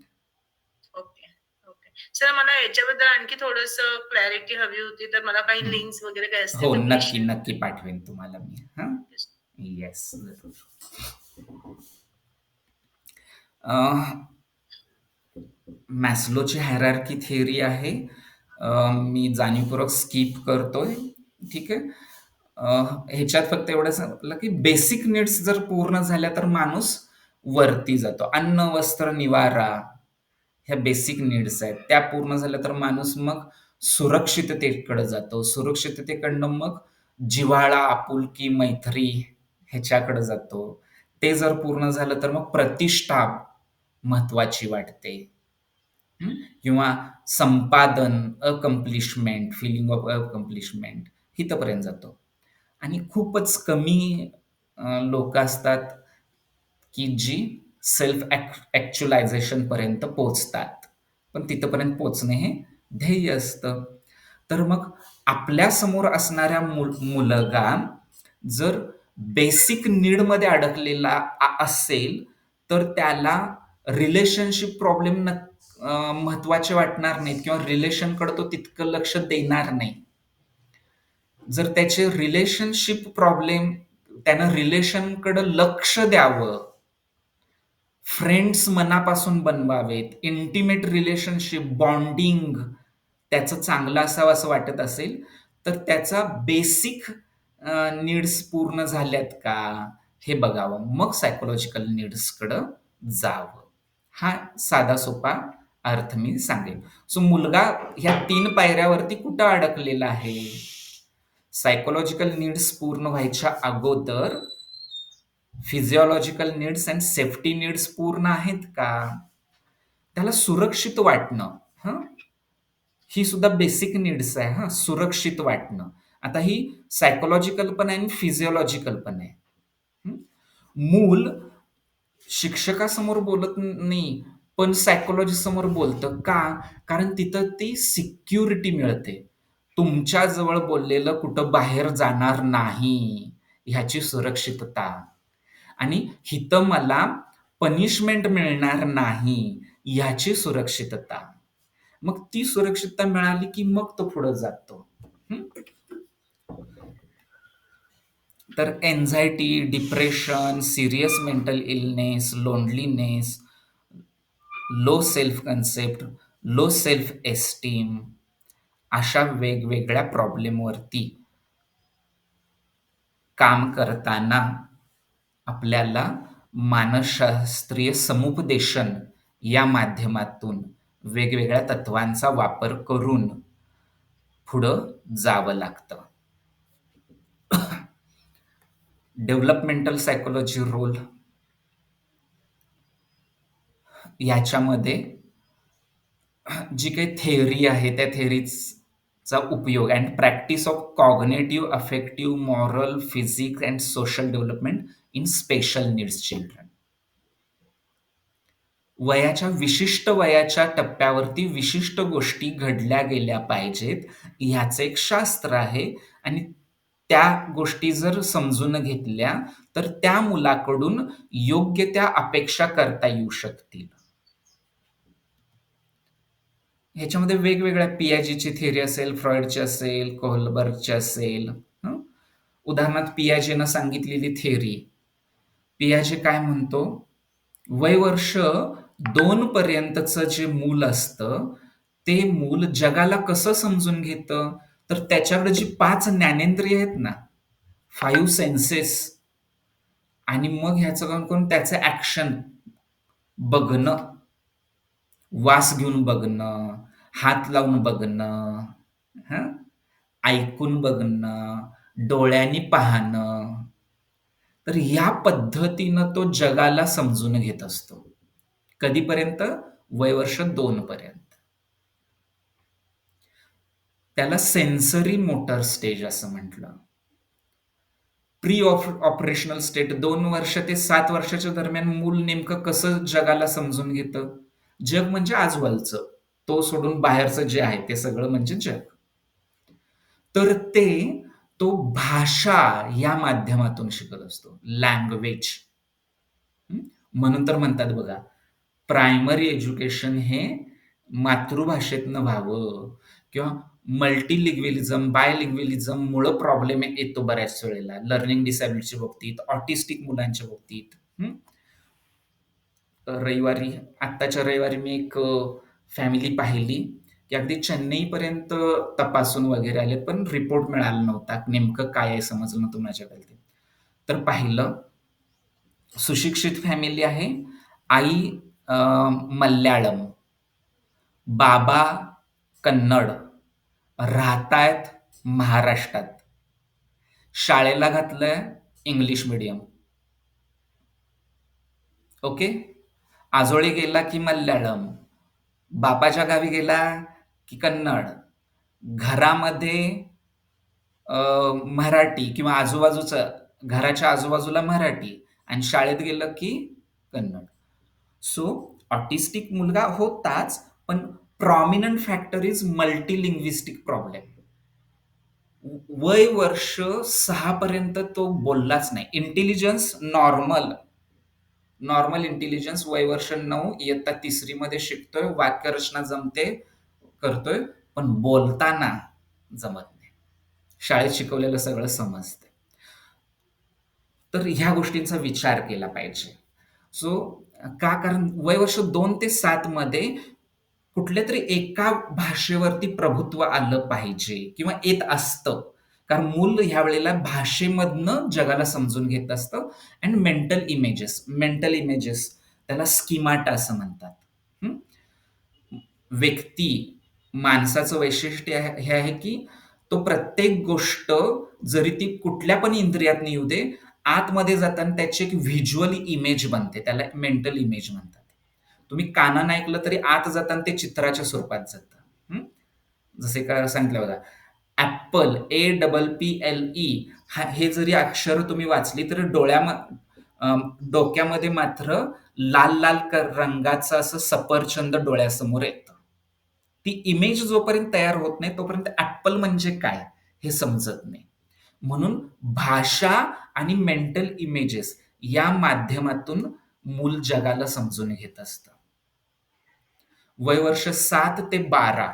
Speaker 3: Okay. Okay. Sir मला याच्याबद्दल आणखी थोडस क्लॅरिटी हवी होती, तर मला काही लिंक्स वगैरे काही असतील
Speaker 2: हो,
Speaker 3: तर please
Speaker 2: नक्की
Speaker 3: share.
Speaker 2: नक्की पाठवेन तुम्हाला मी. हा, येस, मॅस्लोची हायरार्की थिअरी आहे. मी जाणीवपूर्वक स्किप करतोय, ठीक आहे. ह्याच्यात फक्त एवढं सांगितलं की बेसिक नीड्स जर पूर्ण झाल्या तर माणूस वरती जातो. अन्न, वस्त्र, निवारा ह्या बेसिक नीड्स आहेत, त्या पूर्ण झाल्या तर माणूस मग सुरक्षिततेकडे जातो. सुरक्षिततेकडनं मग जिव्हाळा, आपुलकी, मैत्री ह्याच्याकडे जातो. ते जर पूर्ण झालं तर मग प्रतिष्ठा महत्वाची वाटते. किंवा संपादन, अकम्प्लिशमेंट, फिलिंग ऑफ अकम्प्लिशमेंट इथपर्यंत जातो. आणि खूपच कमी लोक असतात की जी सेल्फ ऍक्च्युलायझेशन पर्यंत पोचतात, पण तिथपर्यंत पोचणे हे ध्येय असतं. तर मग आपल्या समोर असणाऱ्या मुलगा जर बेसिक नीडमध्ये अडकलेला असेल तर त्याला रिलेशनशिप प्रॉब्लेम महत्वाचे वाटणार नाहीत किंवा रिलेशनकडे तो तितकं लक्ष देणार नाही. जर त्याचे रिलेशनशिप प्रॉब्लेम, त्यानं रिलेशनकडे लक्ष द्यावं, फ्रेंड्स मनापासून बनवावेत, इंटिमेट रिलेशनशिप, बॉन्डिंग त्याचं चांगलं असावं असं वाटत असेल तर त्याचा बेसिक नीड्स पूर्ण झाल्यात का हे बघावं, मग सायकोलॉजिकल नीड्सकडं जावं. हा साधा सोपा अर्थ मी सांगेन. सो मुलगा ह्या 3 पायऱ्यावरती कुठं अडकलेला आहे? सायकोलॉजिकल नीड्स पूर्ण व्हायच्या अगोदर physiological needs and safety needs पूर्ण आहेत का? त्याला सुरक्षित वाटणं, ही सुद्धा बेसिक नीड्स आहे. सुरक्षित वाटणं. आता ही सायकोलॉजिकल पण आहे आणि फिजिओलॉजिकल पण आहे. मूल शिक्षकासमोर बोलत नाही पण सायकोलॉजी समोर बोलतं का? कारण तिथं ती सिक्युरिटी मिळते. तुमच्या जवळ बोललेलं कुठं बाहेर जाणार नाही ह्याची सुरक्षितता, आणि हिथं मला पनिशमेंट मिळणार नाही ह्याची सुरक्षितता. मग ती सुरक्षितता मिळाली की मग तो पुढे जातो. तर anxiety, depression, serious mental illness, loneliness, low self concept, low self esteem अशा वेगवेगळ्या प्रॉब्लेमवरती काम करताना आपल्याला मानसशास्त्रीय समुपदेशन या माध्यमातून वेगवेगळ्या तत्वांचा वापर करून पुढं जावं लागतं. डेव्हलपमेंटल सायकोलॉजी रोल याच्यामध्ये जी काही थेअरी आहे त्या थेअरीचा उपयोग and practice of cognitive, affective, moral, physics and social development in special needs children. विशिष्ट वयाच्या टप्प्यावरती विशिष्ट गोष्टी घडल्या गेल्या पाहिजेत ह्याचं एक शास्त्र आहे, आणि त्या गोष्टी जर समजून घेतल्या तर त्या मुलाकडून योग्य त्या अपेक्षा करता येऊ शकतील. ह्याच्यामध्ये वेगवेगळ्या पियाजेची थिअरी असेल, फ्रॉइडची असेल, कोहलबर्गची असेल. उदाहरणार्थ पियाजेनं सांगितलेली थिअरी, पियाजे काय म्हणतो, वय वर्ष 2 पर्यंतचं जे मूल असतं ते मूल जगाला कसं समजून घेतं, तर त्याच्याकडे जी 5 ज्ञानेंद्रिय आहेत ना, 5 सेन्सेस, आणि मग ह्याचं काम करून त्याचं ॲक्शन बघणं, वास घेऊन बघणं, हात लावून बघणं, हं, ऐकून बघणं, डोळ्यांनी पाहणं. तर ह्या पद्धतीनं तो जगाला समजून घेत असतो. कधीपर्यंत? वयवर्ष 2 पर्यंत. त्याला सेन्सरी मोटर स्टेज असं म्हटलं. प्री ऑपरेशनल स्टेट 2 वर्ष ते 7 वर्षाच्या दरम्यान मूल नेमकं कसं जगाला समजून घेतं? जग म्हणजे आजूबाजूचं, तो सोडून बाहेरचं जे आहे ते सगळं म्हणजे जग. तर तो भाषा या माध्यमातून शिकत असतो, लँग्वेज. म्हणून तर म्हणतात बघा, प्रायमरी एज्युकेशन हे मातृभाषेतनं व्हावं, किंवा मल्टीलिंग्विलिझम, बायलिंग्विलिझम मुळे प्रॉब्लेम येतो बऱ्याच वेळेला, लर्निंग डिसॅबिलिटीच्या बाबतीत, ऑटिस्टिक मुलांच्या बाबतीत. आत्ताच्या रविवारी मी एक फॅमिली पाहिली की अगदी चेन्नईपर्यंत तपासून वगैरे आले, पण रिपोर्ट मिळाला नव्हता, नेमकं काय आहे समजलं नव्हतं माझ्याकडे. तर पाहिलं, सुशिक्षित फॅमिली आहे, आई मल्याळम, बाबा कन्नड, राहतायत महाराष्ट्रात, शाळेला घातलंय इंग्लिश मीडियम. ओके. आजोळी गेला की मल्याळम, बापाच्या गावी गेला की कन्नड, घरामध्ये मराठी किंवा घराच्या आजूबाजूला मराठी, आणि शाळेत गेलं की कन्नड. सो ऑटिस्टिक मुलगा होताच, पण prominent factor is multilinguistic problem. वय वर्ष 6 पर्यंत तो बोललाच नाही. इंटेलिजन्स नॉर्मल इंटेलिजन्स वय वर्ष 9, इयत्ता 3री मध्ये शिकतोय, वाक्यरचना जमते, करतोय, पण बोलताना जमत नाही. शाळेत शिकवलेलं सगळं समजते. तर ह्या गोष्टींचा विचार केला पाहिजे. सो कारण वय वर्ष 2 ते 7 मध्ये कुठल्या तरी एका भाषेवरती प्रभुत्व आलं पाहिजे, किंवा येत असतं, कारण मूल ह्या वेळेला भाषेमधनं जगाला समजून घेत असतं. अँड मेंटल इमेजेस त्याला स्किमाटा असं म्हणतात. माणसाचं वैशिष्ट्य हे आहे की तो प्रत्येक गोष्ट, जरी ती कुठल्या पण इंद्रियात येऊ दे, आतमध्ये जाताना त्याची एक व्हिज्युअल इमेज बनते, त्याला मेंटल इमेज म्हणतात. तुम्ही कानानं ऐकलं तरी आत जाताना ते चित्राच्या स्वरूपात जातं. जसे काय सांगितलं बघा, ऍपल, APPLE, हे जरी अक्षर तुम्ही वाचली तर डोक्यामध्ये मात्र लाल लाल रंगाचं असं सफरचंद डोळ्यासमोर येतं. ती इमेज जोपर्यंत तयार होत नाही तोपर्यंत ऍपल म्हणजे काय हे समजत नाही. म्हणून भाषा आणि मेंटल इमेजेस या माध्यमातून मूल जगाला समजून घेत असतं. वय वर्ष 7 ते 12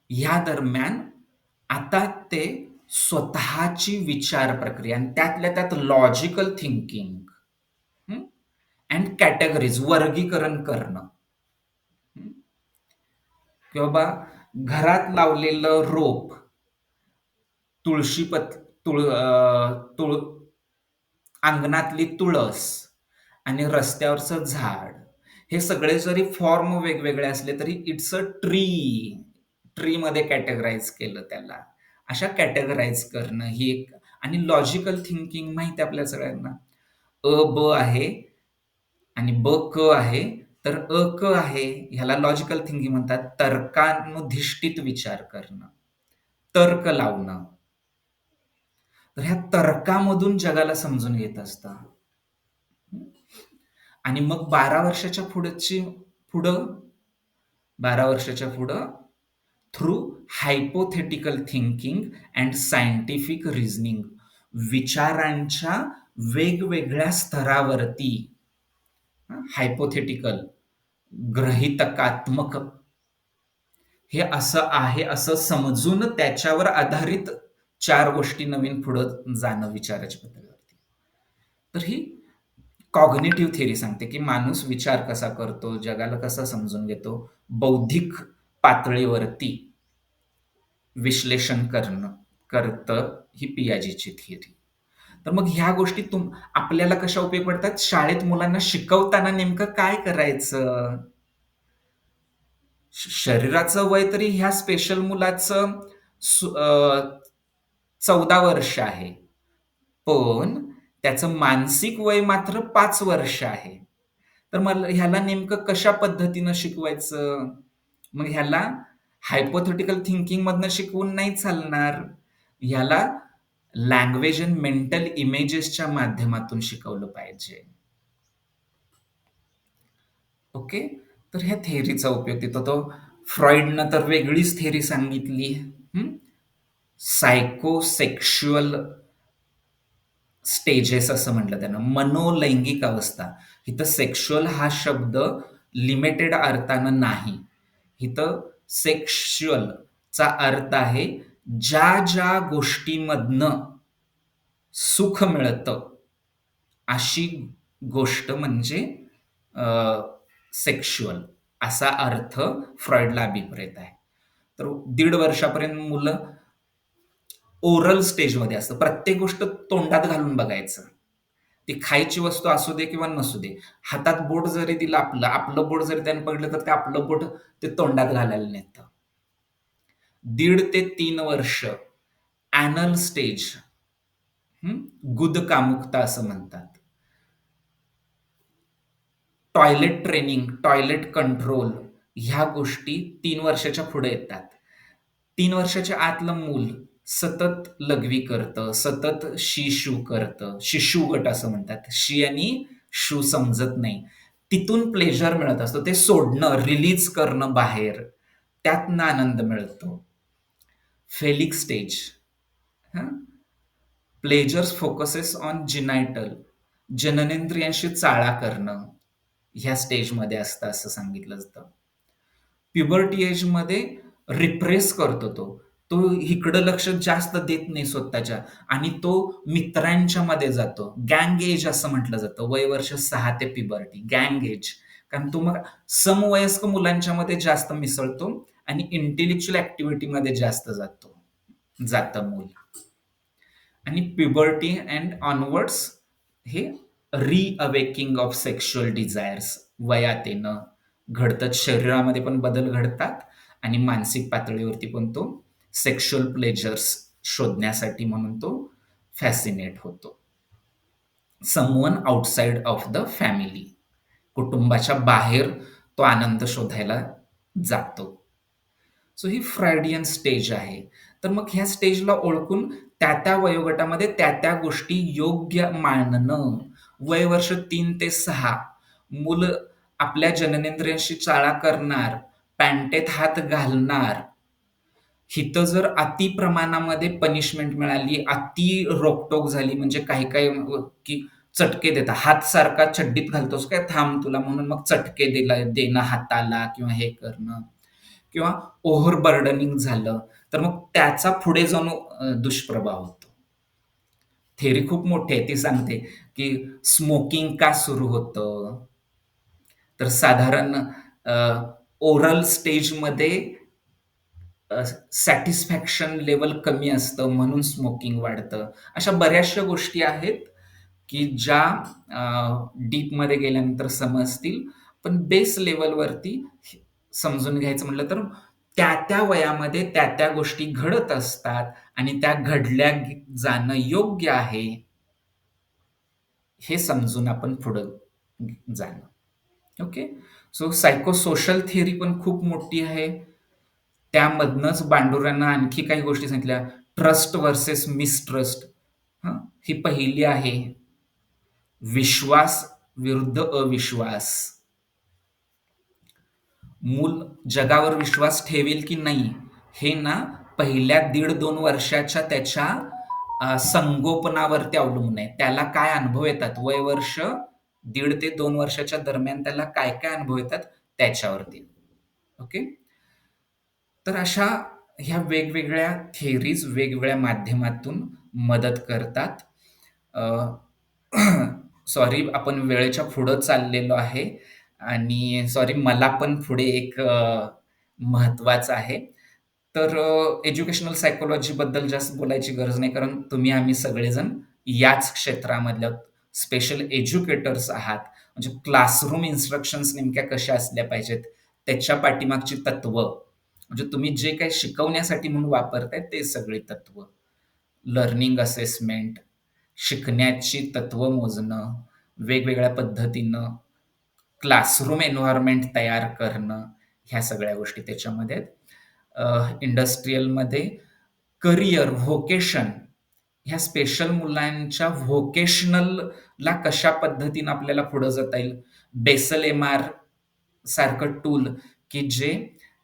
Speaker 2: या दरम्यान आता ते स्वतःची विचार प्रक्रिया, आणि त्यातल्या त्यात लॉजिकल थिंकिंग अँड कॅटेगरीज, वर्गीकरण करणं, किंवा घरात लावलेलं रोप, अंगणातली तुळस आणि रस्त्यावरचं झाड, हे सगळे जरी फॉर्म वेगवेगळे असले तरी इट्स अ ट्री मध्ये कॅटेगराईज केलं त्याला. अशा कॅटेगराईज करणं ही एक. आणि लॉजिकल थिंकिंग माहिती आपल्या सगळ्यांना, ब आहे आणि क आहे, तर क आहे ह्याला लॉजिकल थिंकिंग म्हणतात. तर्कानुधिष्ठित विचार करणं, तर्क लावणं. तर ह्या तर्कामधून जगाला समजून घेत असतं. आणि मग 12 वर्षाच्या पुढं through hypothetical thinking and scientific reasoning, विचारांच्या वेगवेगळ्या स्तरावरती, हायपोथेटिकल, ग्रहितकात्मक, हे असं आहे असं समजून त्याच्यावर आधारित 4 गोष्टी नवीन पुढं जाणं विचाराच्या पद्धतीवरती. तर ही कॉग्निटिव्ह थिअरी सांगते की माणूस विचार कसा करतो, जगाला कसा समजून घेतो, बौद्धिक पातळीवरती विश्लेषण करतं ही पियाजेची थिअरी. तर मग ह्या गोष्टी आपल्याला कशा उपयोग पडतात? शाळेत मुलांना शिकवताना नेमकं काय करायचं? शरीराचं वय तरी ह्या स्पेशल मुलाचं 14 वर्ष आहे. पण त्याचं मानसिक वय मात्र 5 वर्ष आहे. तर मला ह्याला नेमकं कशा पद्धतीनं शिकवायचं? मग ह्याला हायपोथेटिकल थिंकिंग मधनं शिकवून नाही चालणार. ह्याला लँग्वेज अँड मेंटल इमेजेसच्या माध्यमातून शिकवलं पाहिजे. ओके, तर ह्या थेअरीचा उपयोग तिथं तो फ्रॉइडनं तर वेगळीच थेअरी सांगितली. सायकोसेक्शुअल स्टेजेस असं म्हटलं त्यानं, मनोलैंगिक अवस्था. इथं सेक्शुअल हा शब्द लिमिटेड अर्थानं नाही. इथं सेक्शुअलचा अर्थ आहे ज्या ज्या गोष्टीमधनं सुख मिळतं अशी गोष्ट म्हणजे सेक्शुअल असा अर्थ फ्रॉइडला अभिप्रेत आहे. तर 1.5 वर्षापर्यंत मुलं ओरल स्टेजमध्ये असतं. प्रत्येक गोष्ट तोंडात घालून बघायचं. ती खायची वस्तू असू दे किंवा नसू दे. हातात बोट जरी दिलं आपलं बोट जरी त्याने पकडलं तर ते आपलं बोट ते तोंडात घालायला नेतं. 1.5 ते 3 वर्ष ॲनल स्टेज, गुद कामुकता असं म्हणतात. टॉयलेट ट्रेनिंग, टॉयलेट कंट्रोल ह्या गोष्टी 3 वर्षाच्या पुढे येतात. 3 वर्षाच्या आतलं मूल सतत लघवी करतं, सतत शी शू करतं. शिशु गट असं म्हणतात. शी आणि शू समजत नाही. तिथून प्लेजर मिळत असतं. ते सोडणं, रिलीज करणं बाहेर, त्यातनं आनंद मिळतो. फेलिक स्टेज, प्लेजर्स फोकसेस ऑन जिनायटल, जननेंद्रियांशी चाळा करणं ह्या स्टेजमध्ये असतं असं सांगितलं जातं. प्युबर्टी एजमध्ये रिप्रेस करतो तो इकडं लक्ष जास्त देत नाही स्वतःच्या, आणि तो मित्रांच्या मध्ये जातो. गँग एज असं म्हटलं जातं. वय वर्ष 6 ते प्युबर्टी, गँग एज. कारण तो मग समवयस्क मुलांच्या मध्ये जास्त मिसळतो आणि इंटेलेक्च्युअल ऍक्टिव्हिटीमध्ये जास्त जातं मूल. आणि प्युबर्टी अँड ऑनवर्ड्स हे रिअवेकिंग ऑफ सेक्शुअल डिझायर्स वयात येणं घडतं. शरीरामध्ये पण बदल घडतात आणि मानसिक पातळीवरती पण तो सेक्शुअल प्लेजर्स शोधण्यासाठी म्हणून तो फॅसिनेट होतो. Someone outside of the family, कुटुंबाच्या बाहेर तो आनंद शोधायला जातो. सो ही फ्रायडियन स्टेज आहे. तर मग ह्या स्टेजला ओळखून त्या वयोगटामध्ये त्या गोष्टी योग्य मानणं. वय वर्ष 3 ते 6 मुलं आपल्या जननेंद्रियांशी चाळा करणार, पॅन्टेत हात घालणार. हिथं जर अति प्रमाणामध्ये पनिशमेंट मिळाली, अति रोकटोक झाली, म्हणजे काही की चटके देतात. हात सारखा चड्डीत घालतोस काय, थांब तुला म्हणून मग चटके देणं हाताला किंवा हे करणं, किंवा ओव्हर बर्डनिंग झालं तर मग त्याचा पुढे जाऊन दुष्प्रभाव होतो. थेअरी खूप मोठी आहे. ती सांगते की स्मोकिंग का सुरू होतं, तर साधारण ओरल स्टेजमध्ये सॅटिस्फॅक्शन लेवल कमी असतं म्हणून स्मोकिंग वाढतं. अशा बऱ्याचशा गोष्टी आहेत की ज्या डीपमध्ये गेल्यानंतर समजतील, पण बेस लेवलवरती समजून घ्यायचं म्हटलं तर त्या वयामध्ये त्या गोष्टी घडत असतात आणि त्या घडल्या जाणं योग्य आहे हे समजून आपण पुढं जाणं. ओके, सो सायकोसोशल थिअरी पण खूप मोठी आहे. त्यामधनंच बांडुरांना आणखी काही गोष्टी सांगितल्या. ट्रस्ट वर्सेस मिसट्रस्ट ही पहिली आहे. विश्वास विरुद्ध अविश्वास. मूल जगावर विश्वास ठेवेल की नाही हे ना पहिल्या 1.5-2 वर्षाच्या त्याच्या संगोपनावरती अवलंबून आहे. त्याला काय अनुभव येतात, वय वर्ष 1.5 ते 2 वर्षाच्या दरम्यान त्याला काय अनुभव येतात त्याच्यावरती. ओके, तर अशा ह्या वेगवेगळ्या थिअरीज वेगवेगळ्या माध्यमातून मदत करतात. सॉरी आपण वेळेच्या पुढं चाललेलो आहे आणि सॉरी मला पण पुढे एक महत्त्वाचं आहे. तर एज्युकेशनल सायकॉलॉजीबद्दल जास्त बोलायची गरज नाही कारण तुम्ही आम्ही सगळेजण याच क्षेत्रामधल्या स्पेशल एज्युकेटर्स आहात. म्हणजे क्लासरूम इन्स्ट्रक्शन्स नेमक्या कशा असल्या पाहिजेत, त्याच्या पाठीमागची तत्त्व म्हणजे तुम्ही जे काही शिकवण्यासाठी म्हणून वापरताय ते सगळी तत्त्व. लर्निंग असेसमेंट, शिकण्याची तत्त्व मोजणं, वेगवेगळ्या पद्धतीनं क्लासरूम एन्व्हायर्नमेंट तयार करणं, ह्या सगळ्या गोष्टी त्याच्यामध्ये आहेत. इंडस्ट्रियलमध्ये करियर, व्होकेशन ह्या स्पेशल मुलांच्या व्होकेशनलला कशा पद्धतीनं आपल्याला पुढं जाता येईल. बेसल एम-आर सारखं टूल की जे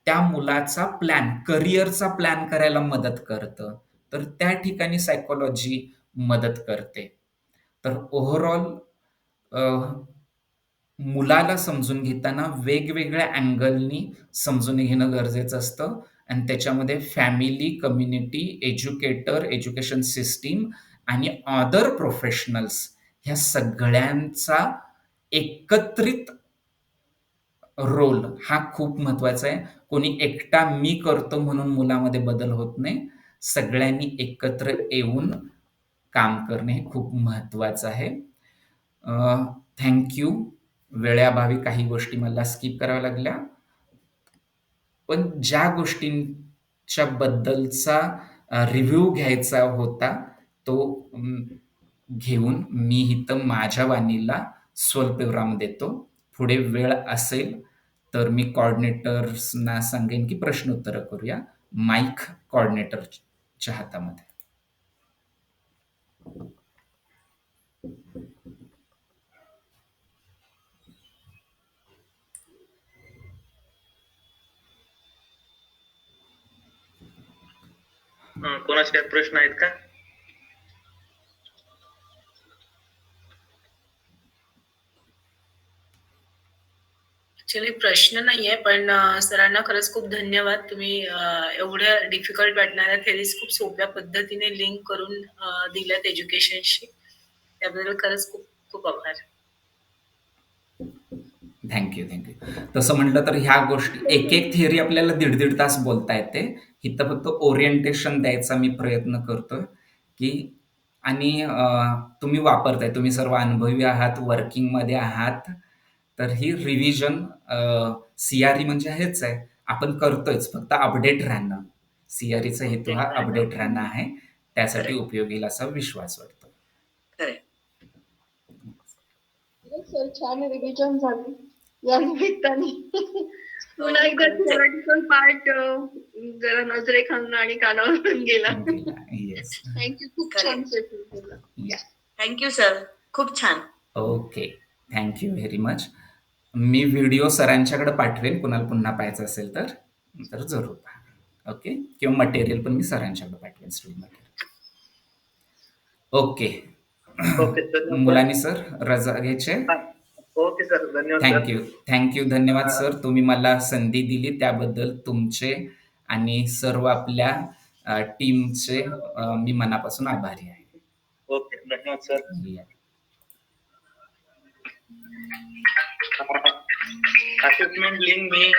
Speaker 2: त्या मुलाचा प्लॅन, करियरचा प्लॅन करायला मदत करतं. तर त्या ठिकाणी सायकॉलॉजी मदत करते. तर ओव्हरऑल मुलाला समजून घेताना वेगवेगळ्या अँगलनी समजून घेणं गरजेचं असतं आणि त्याच्यामध्ये family, community, educator, education system आणि अदर प्रोफेशनल्स ह्या सगळ्यांचा एकत्रित रोल हा खूप महत्वाचा आहे. कोणी एकटा मी करतो म्हणून मुलामध्ये बदल होत नाही. सगळ्यांनी एकत्र येऊन काम करणे हे खूप महत्वाचं आहे. Thank you. वेळेअभावी काही गोष्टी मला स्किप कराव्या लागल्या. पण ज्या गोष्टींच्या बद्दलचा रिव्ह्यू घ्यायचा होता तो घेऊन मी इथं माझ्या वाणीला स्वल्पविराम देतो. पुढे वेळ असेल तर मी कोऑर्डिनेटर्सना सांगेन की प्रश्नोत्तरं करूया. माईक कोऑर्डिनेटरच्या हातामध्ये.
Speaker 1: कोणाचे काही प्रश्न आहेत का?
Speaker 3: ऍक्च्युली प्रश्न नाहीये पण सरांना खरंच खूप धन्यवाद. तुम्ही एवढ्या डिफिकल्ट वाटणाऱ्या थेरीज खूप सोप्या पद्धतीने लिंक करून दिल्यात एज्युकेशनशी. त्याबद्दल खरंच खूप खूप आभार.
Speaker 2: थँक्यू. तसं म्हटलं तर ह्या गोष्टी एक थिअरी आपल्याला 1.5 तास बोलता येते. इथं फक्त ओरिएंटेशन द्यायचा मी प्रयत्न करतोय की आणि तुम्ही वापरताय, तुम्ही सर्व अनुभवी आहात, वर्किंगमध्ये आहात. तर ही रिव्हिजन CRE म्हणजे हेच आहे, आपण करतोयच, फक्त अपडेट राहणं. CREचा हेतू हा अपडेट राहणं आहे. त्यासाठी उपयोगी येईल असा विश्वास वाटतो.
Speaker 6: सर छान रिव्हिजन झाली या निमित्ताने. पुन्हा एकदा थिअरॉटिकल पार्ट जरा नजरेखालून आणि कानावरून गेला.
Speaker 2: येस.
Speaker 6: थँक्यू. खूप छान सेशन केलं.
Speaker 2: या.
Speaker 9: थँक्यू सर, खूप छान.
Speaker 2: ओके. Thank you very much. मी व्हिडिओ सरांच्याकडे पाठवेन, कुणाला पुन्हा पाहायचं असेल तर जरूर पहा. ओके. किंवा मटेरियल पण मी सरांच्याकडे पाठवेन, स्टडी मटेरियल. ओके. मुलांनी सर रजा घ्यायचे.
Speaker 1: ओके सर, धन्यवाद.
Speaker 2: थँक्यू. धन्यवाद सर, तुम्ही मला संधी दिली त्याबद्दल तुमचे आणि सर्व आपल्या टीमचे मी मनापासून आभारी आहे.
Speaker 1: ओके, धन्यवाद सर. असेसमेंट लिंक मी